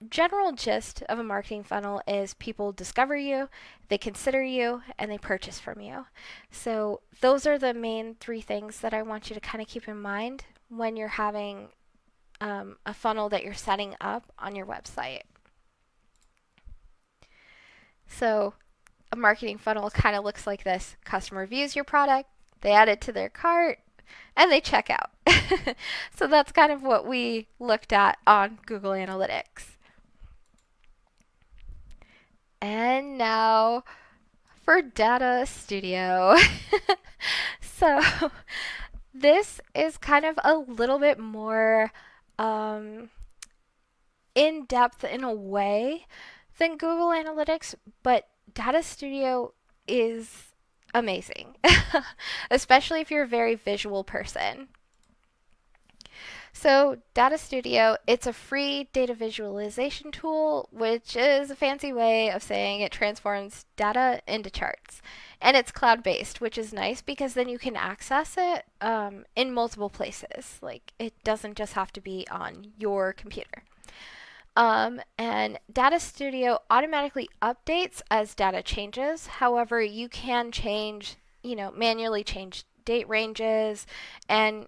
general gist of a marketing funnel is people discover you, they consider you, and they purchase from you. So, those are the main three things that I want you to kind of keep in mind when you're having a funnel that you're setting up on your website. So, a marketing funnel kind of looks like this: customer views your product, they add it to their cart, and they check out. So, that's kind of what we looked at on Google Analytics. And now for Data Studio. So this is kind of a little bit more in depth in a way than Google Analytics, but Data Studio is amazing, especially if you're a very visual person. So, Data Studio, it's a free data visualization tool, which is a fancy way of saying it transforms data into charts. And it's cloud based, which is nice because then you can access it in multiple places. Like, it doesn't just have to be on your computer. And Data Studio automatically updates as data changes. However, you can change, manually change date ranges and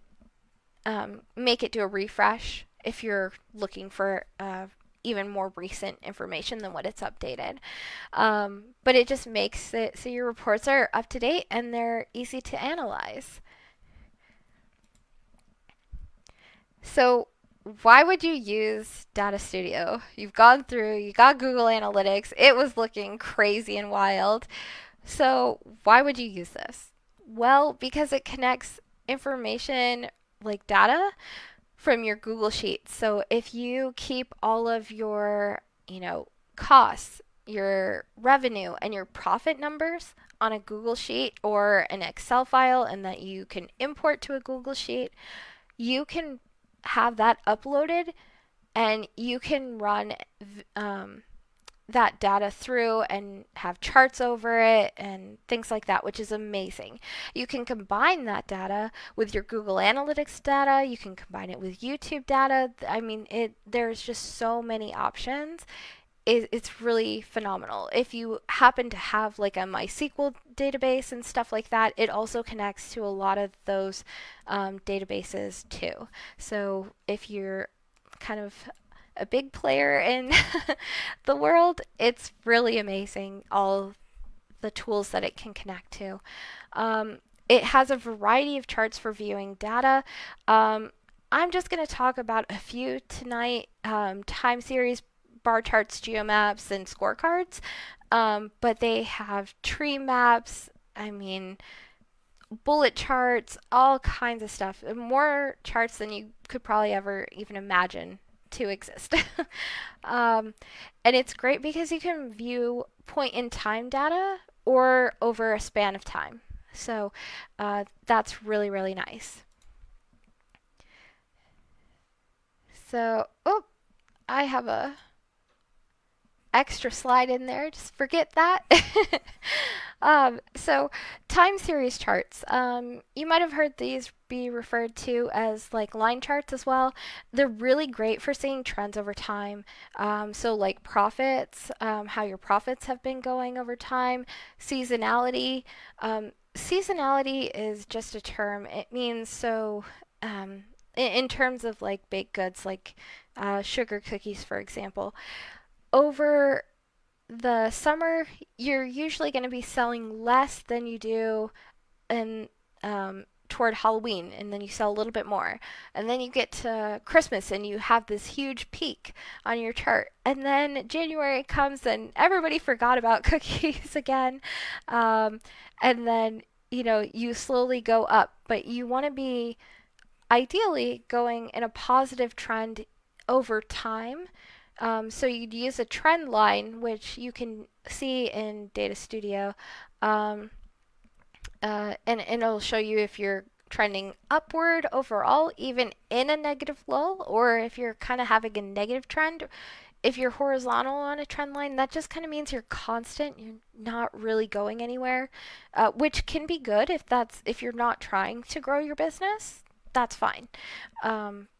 make it do a refresh if you're looking for even more recent information than what it's updated. But it just makes it so your reports are up to date and they're easy to analyze. So, why would you use Data Studio? You've gone through, you got Google Analytics, it was looking crazy and wild. So, why would you use this? Well, because it connects information like data from your Google Sheets. So if you keep all of your, costs, your revenue, and your profit numbers on a Google Sheet or an Excel file and that you can import to a Google Sheet, you can have that uploaded and you can run that data through and have charts over it and things like that, which is amazing. You can combine that data with your Google Analytics data. You can combine it with YouTube data. I mean, there's just so many options. It's really phenomenal. If you happen to have like a MySQL database and stuff like that, it also connects to a lot of those databases too. So if you're kind of a big player in the world, it's really amazing all the tools that it can connect to. It has a variety of charts for viewing data. I'm just going to talk about a few tonight: time series, bar charts, geomaps, and scorecards. But they have tree maps. I mean, bullet charts, all kinds of stuff. More charts than you could probably ever even imagine to exist. um, and it's great because you can view point in time data or over a span of time. So that's really, really nice. So, oh, I have a extra slide in there. Just forget that. So time series charts. You might have heard these be referred to as like line charts as well. They're really great for seeing trends over time. So like profits, how your profits have been going over time, seasonality. Seasonality is just a term. It means so. In terms of like baked goods, like sugar cookies, for example, over the summer, you're usually going to be selling less than you do in toward Halloween, and then you sell a little bit more. And then you get to Christmas and you have this huge peak on your chart. And then January comes and everybody forgot about cookies again. And then, you slowly go up, but you want to be ideally going in a positive trend over time. So you'd use a trend line, which you can see in Data Studio, um, and it'll show you if you're trending upward overall, even in a negative lull, or if you're kind of having a negative trend. If you're horizontal on a trend line, that just kind of means you're constant. You're not really going anywhere, which can be good if you're not trying to grow your business. That's fine.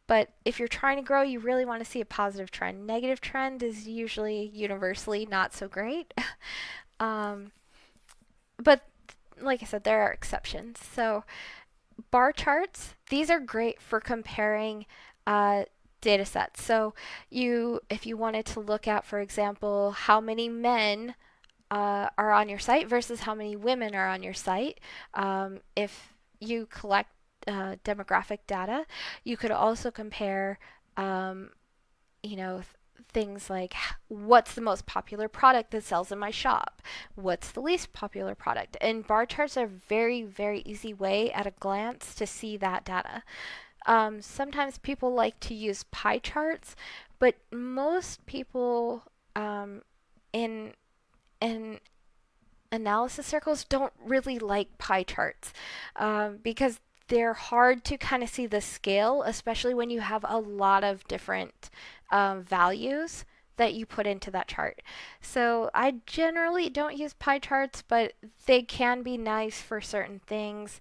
But if you're trying to grow, you really want to see a positive trend. Negative trend is usually universally not so great. um, but like I said, there are exceptions. So bar charts, these are great for comparing uh, data sets. So if you wanted to look at, for example, how many men are on your site versus how many women are on your site, if you collect demographic data, you could also compare, um, you know, things like what's the most popular product that sells in my shop? What's the least popular product? And bar charts are a very, very easy way at a glance to see that data. Sometimes people like to use pie charts, but most people in in analysis circles don't really like pie charts because they're hard to kind of see the scale, especially when you have a lot of different values that you put into that chart. So I generally don't use pie charts, but they can be nice for certain things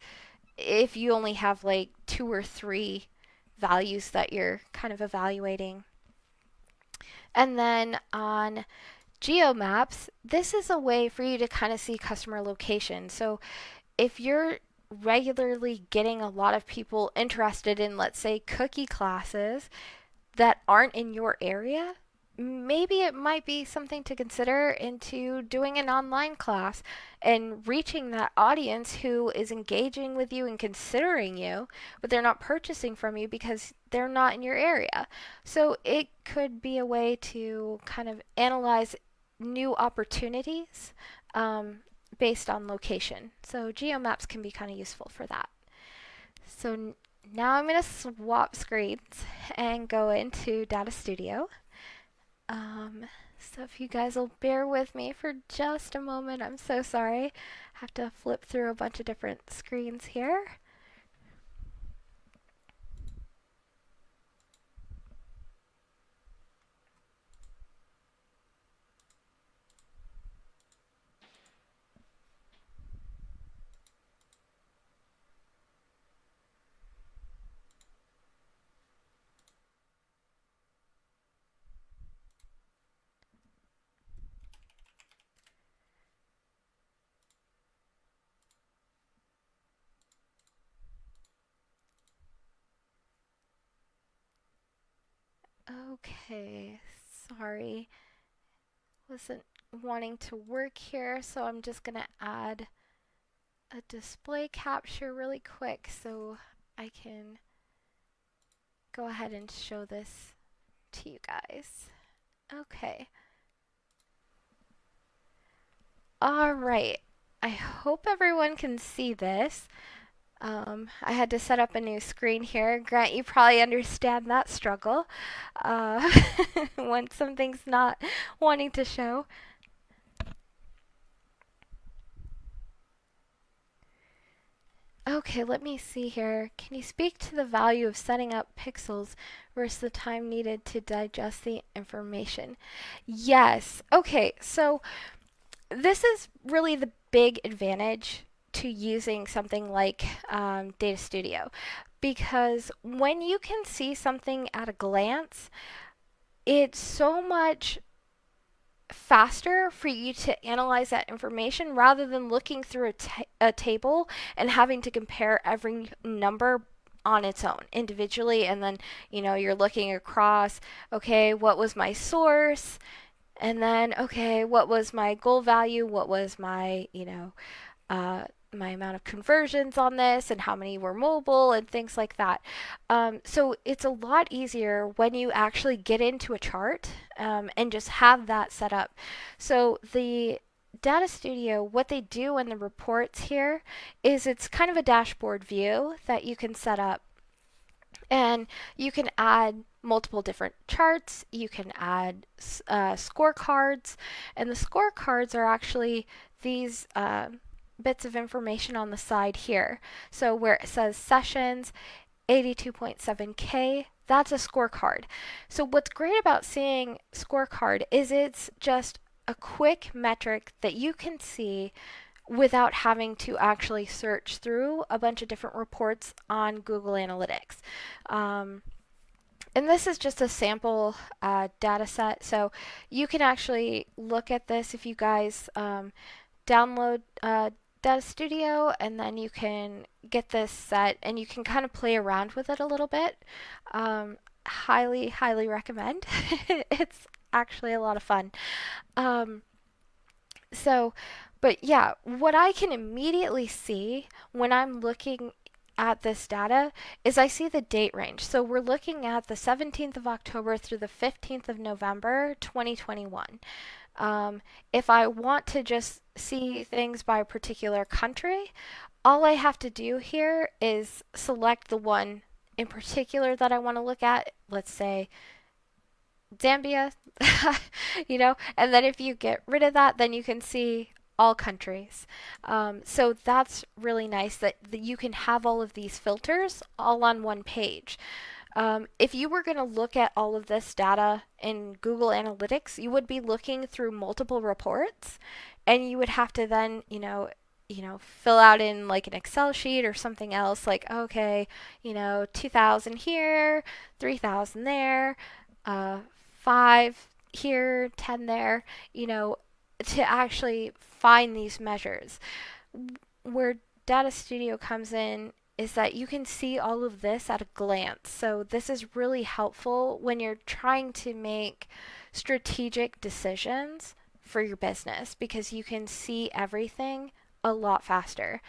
if you only have like two or three values that you're kind of evaluating. And then on GeoMaps, this is a way for you to kind of see customer location. So if you're regularly getting a lot of people interested in, let's say, cookie classes that aren't in your area, maybe it might be something to consider into doing an online class and reaching that audience who is engaging with you and considering you, but they're not purchasing from you because they're not in your area. So it could be a way to kind of analyze new opportunities based on location. So GeoMaps can be kind of useful for that. So now I'm going to swap screens and go into Data Studio. So if you guys will bear with me for just a moment, I'm so sorry. I have to flip through a bunch of different screens here. Okay, sorry. Wasn't wanting to work here, so I'm just going to add a display capture really quick so I can go ahead and show this to you guys. Okay. All right. I hope everyone can see this. I had to set up a new screen here. Grant, you probably understand that struggle uh, when something's not wanting to show. Okay, let me see here. Can you speak to the value of setting up pixels versus the time needed to digest the information? Yes. Okay, so this is really the big advantage to using something like Data Studio because when you can see something at a glance, it's so much faster for you to analyze that information rather than looking through a table and having to compare every number on its own individually, and then you're looking across, okay, what was my source, and then okay, what was my goal value, what was my my amount of conversions on this and how many were mobile and things like that. So it's a lot easier when you actually get into a chart and just have that set up. So the Data Studio, what they do in the reports here is it's kind of a dashboard view that you can set up, and you can add multiple different charts. You can add scorecards, and the scorecards are actually these bits of information on the side here. So where it says sessions, 82.7K, that's a scorecard. So what's great about seeing scorecard is it's just a quick metric that you can see without having to actually search through a bunch of different reports on Google Analytics. And this is just a sample data set, so you can actually look at this if you guys download Data Studio, and then you can get this set and you can kind of play around with it a little bit. Highly, highly recommend. It's actually a lot of fun. Um, so, but yeah, what I can immediately see when I'm looking at this data is I see the date range. So we're looking at the 17th of October through the 15th of November 2021. If I want to just see things by a particular country, all I have to do here is select the one in particular that I want to look at. Let's say Zambia, and then if you get rid of that, then you can see all countries. So that's really nice that you can have all of these filters all on one page. If you were going to look at all of this data in Google Analytics, you would be looking through multiple reports, and you would have to then, fill out in like an Excel sheet or something else, like, okay, 2,000 here, 3,000 there, 5 here, 10 there, to actually find these measures. Where Data Studio comes in is that you can see all of this at a glance. So this is really helpful when you're trying to make strategic decisions for your business because you can see everything a lot faster.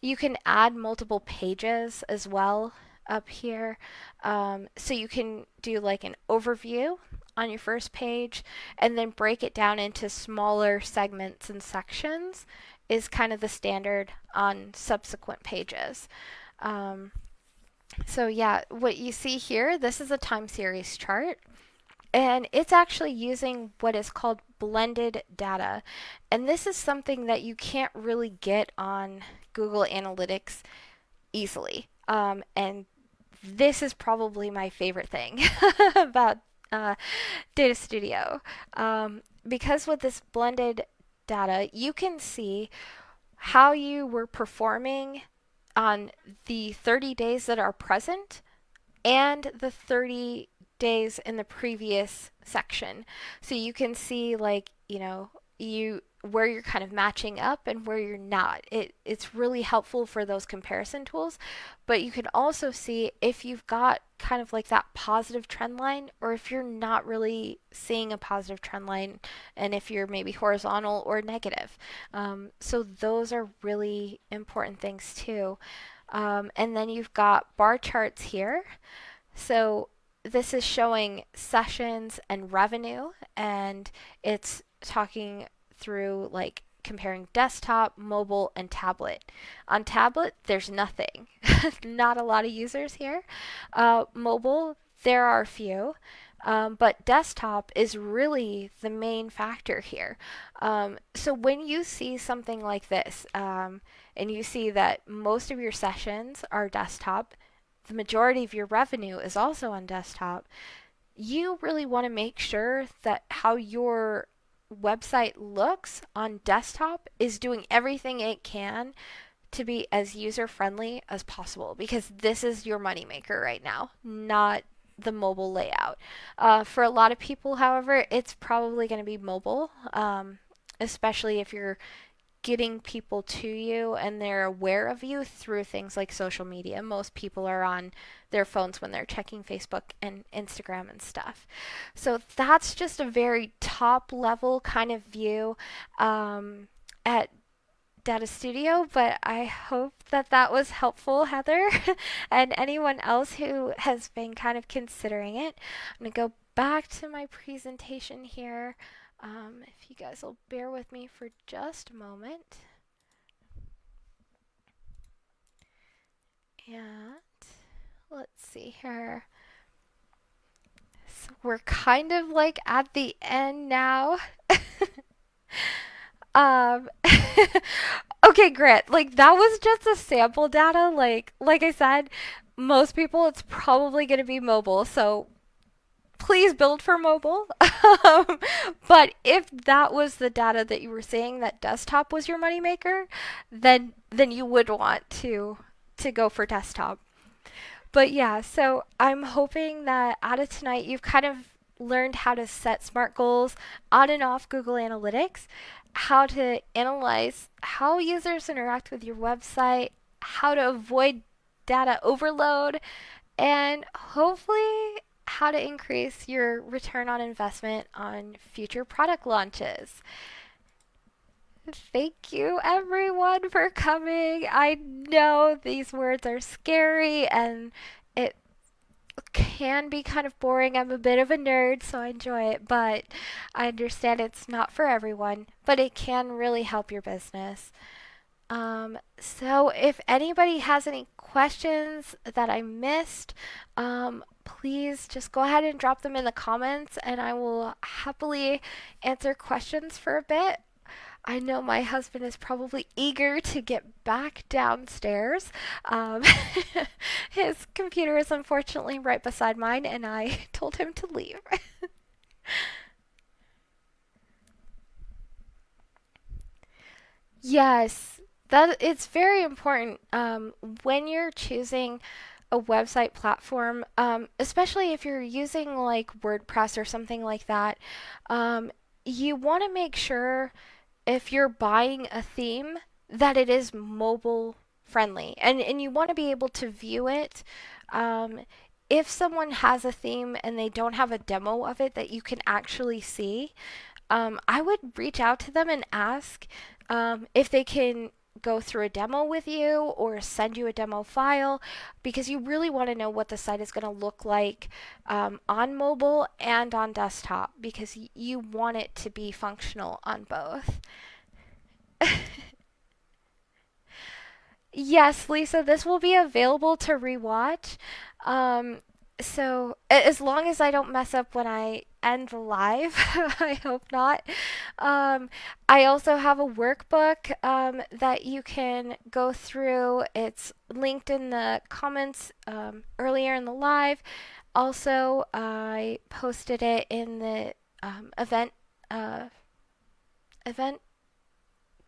You can add multiple pages as well up here. So you can do like an overview on your first page and then break it down into smaller segments and sections is kind of the standard on subsequent pages. So yeah, what you see here, this is a time series chart. And it's actually using what is called blended data. And this is something that you can't really get on Google Analytics easily. And this is probably my favorite thing about Data Studio. Because with this blended data, you can see how you were performing on the 30 days that are present and the 30 days in the previous section. So you can see like, you where you're kind of matching up and where you're not. It's really helpful for those comparison tools, but you can also see if you've got kind of like that positive trend line or if you're not really seeing a positive trend line and if you're maybe horizontal or negative. So those are really important things too. And then you've got bar charts here. So this is showing sessions and revenue, and it's talking through like comparing desktop, mobile, and tablet. On tablet, there's nothing. Not a lot of users here. Mobile, there are a few. But desktop is really the main factor here. So when you see something like this, and you see that most of your sessions are desktop, the majority of your revenue is also on desktop, you really want to make sure that how your website looks on desktop is doing everything it can to be as user friendly as possible because this is your moneymaker right now, not the mobile layout. For a lot of people, however, it's probably going to be mobile, especially if you're getting people to you and they're aware of you through things like social media. Most people are on their phones when they're checking Facebook and Instagram and stuff. So that's just a very top level kind of view at Data Studio, but I hope that that was helpful, Heather, and anyone else who has been kind of considering it. I'm going to go back to my presentation here. If you guys will bear with me for just a moment. And let's see here. we're kind of like at the end now. Um, okay, Grant, like that was just a sample data. Like I said, most people it's probably going to be mobile. So please build for mobile. Um, but if that was the data that you were saying that desktop was your moneymaker, then you would want to go for desktop. But yeah, so I'm hoping that out of tonight you've kind of learned how to set smart goals on and off Google Analytics, how to analyze how users interact with your website, how to avoid data overload, and hopefully how to increase your return on investment on future product launches. Thank you, everyone, for coming. I know these words are scary and it can be kind of boring. I'm a bit of a nerd, so I enjoy it, but I understand it's not for everyone, but it can really help your business. So if anybody has any questions that I missed, please just go ahead and drop them in the comments and I will happily answer questions for a bit. I know my husband is probably eager to get back downstairs. Um, his computer is unfortunately right beside mine, and I told him to leave. Yes, that it's very important when you're choosing a website platform, especially if you're using like WordPress or something like that. Um, you want to make sure if you're buying a theme that it is mobile friendly and you want to be able to view it. Um, if someone has a theme and they don't have a demo of it that you can actually see, I would reach out to them and ask if they can go through a demo with you or send you a demo file because you really want to know what the site is going to look like on mobile and on desktop because you want it to be functional on both. Yes, Lisa, this will be available to rewatch. Um, as long as I don't mess up when I end the live, I hope not. Um, I also have a workbook that you can go through. It's linked in the comments earlier in the live. Also, I posted it in the uh, event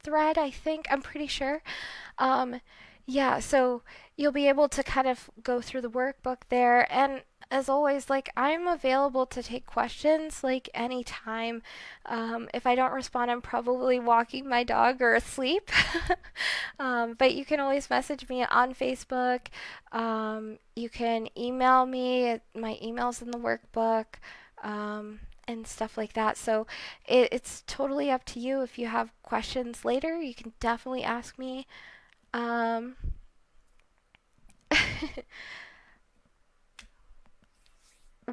thread, I think. I'm pretty sure. Um, yeah, so you'll be able to kind of go through the workbook there. And as always, like I'm available to take questions like anytime. If I don't respond, I'm probably walking my dog or asleep. But you can always message me on Facebook. You can email me. My email's in the workbook. And stuff like that. So it's totally up to you. If you have questions later, you can definitely ask me. Um,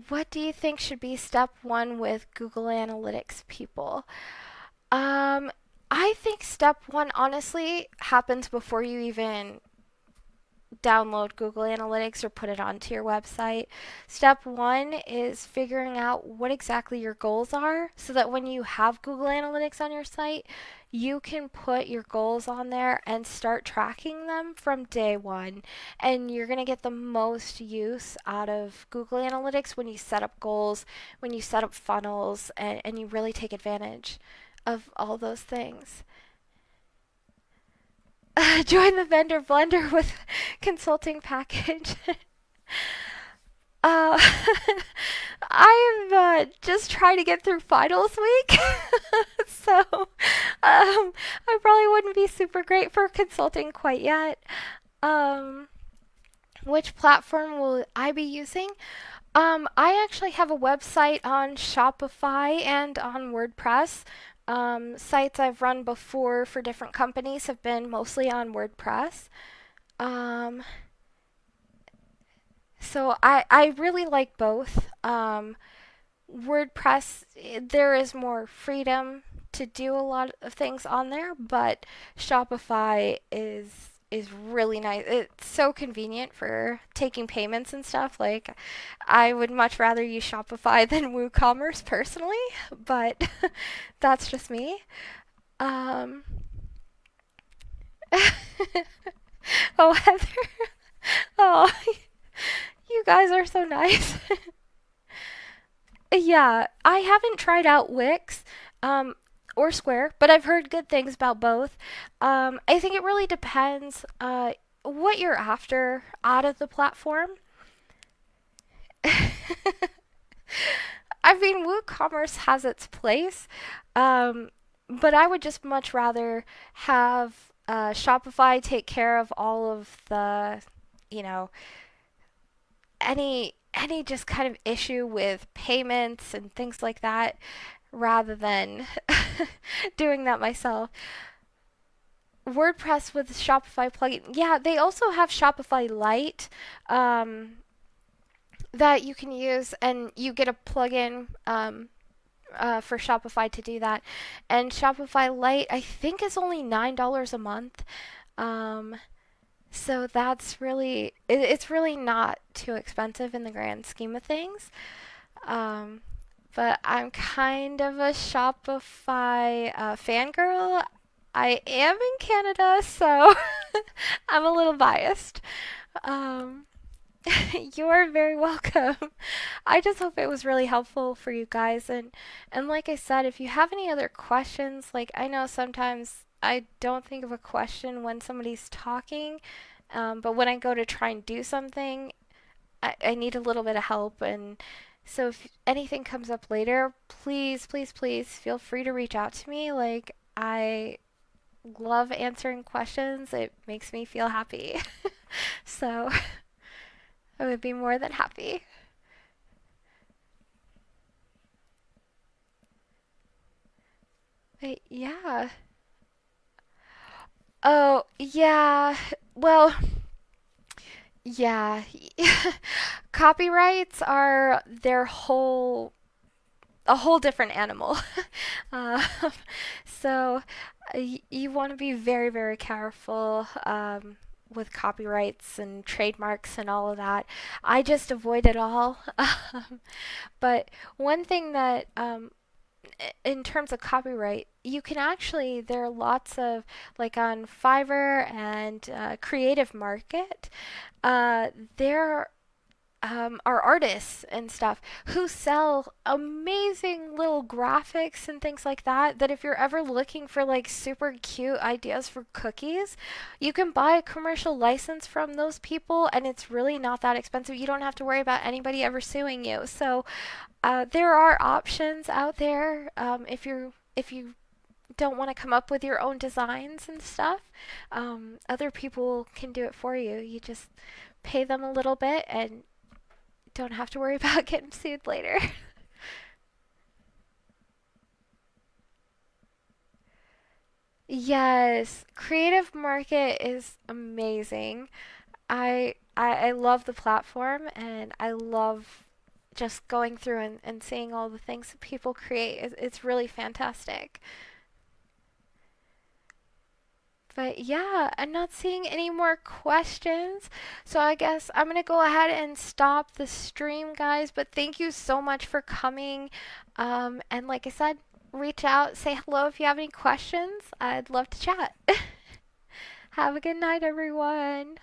what do you think should be step one with Google Analytics people? Um, I think step one honestly happens before you even download Google Analytics or put it onto your website. Step one is figuring out what exactly your goals are so that when you have Google Analytics on your site, you can put your goals on there and start tracking them from day one. And you're going to get the most use out of Google Analytics when you set up goals, when you set up funnels, and you really take advantage of all those things. Join the vendor blender with consulting package. uh, I'm just trying to get through finals week, so I probably wouldn't be super great for consulting quite yet. Um, which platform will I be using? I actually have a website on Shopify and on WordPress. Sites I've run before for different companies have been mostly on WordPress. Um, so I really like both. WordPress, there is more freedom to do a lot of things on there, but Shopify is really nice. It's so convenient for taking payments and stuff. Like, I would much rather use Shopify than WooCommerce personally, but that's just me. Um, oh, Heather. Oh, you guys are so nice. Yeah, I haven't tried out Wix um, or Square, but I've heard good things about both. I think it really depends what you're after out of the platform. I mean, WooCommerce has its place, um, but I would just much rather have Shopify take care of all of the, you know, any just kind of issue with payments and things like that rather than doing that myself. WordPress with Shopify plugin. Yeah, they also have Shopify Lite um, that you can use, and you get a plugin for Shopify to do that. And Shopify Lite, I think, is only $9 a month. Um, so it's really not too expensive in the grand scheme of things. Um, but I'm kind of a Shopify fangirl. I am in Canada, so I'm a little biased. Um, you're very welcome. I just hope it was really helpful for you guys. And like I said, if you have any other questions, like I know sometimes I don't think of a question when somebody's talking, but when I go to try and do something, I need a little bit of help. And so if anything comes up later, please, please, please feel free to reach out to me. Like, I love answering questions, it makes me feel happy. So I would be more than happy. But yeah. Oh, yeah. Well, yeah. Copyrights are a whole different animal. Um, so you want to be very, very careful with copyrights and trademarks and all of that. I just avoid it all. But one thing that in terms of copyright, you can actually, there are lots of, like on Fiverr and Creative Market, uh, there are artists and stuff who sell amazing little graphics and things like that. That if you're ever looking for like super cute ideas for cookies, you can buy a commercial license from those people, and it's really not that expensive. You don't have to worry about anybody ever suing you. So there are options out there if you don't want to come up with your own designs and stuff. Other people can do it for you. You just pay them a little bit and don't have to worry about getting sued later. Yes, Creative Market is amazing. I love the platform, and I love just going through and seeing all the things that people create. It's really fantastic. But yeah, I'm not seeing any more questions. So I guess I'm going to go ahead and stop the stream, guys. But thank you so much for coming. And like I said, reach out, say hello if you have any questions. I'd love to chat. Have a good night, everyone.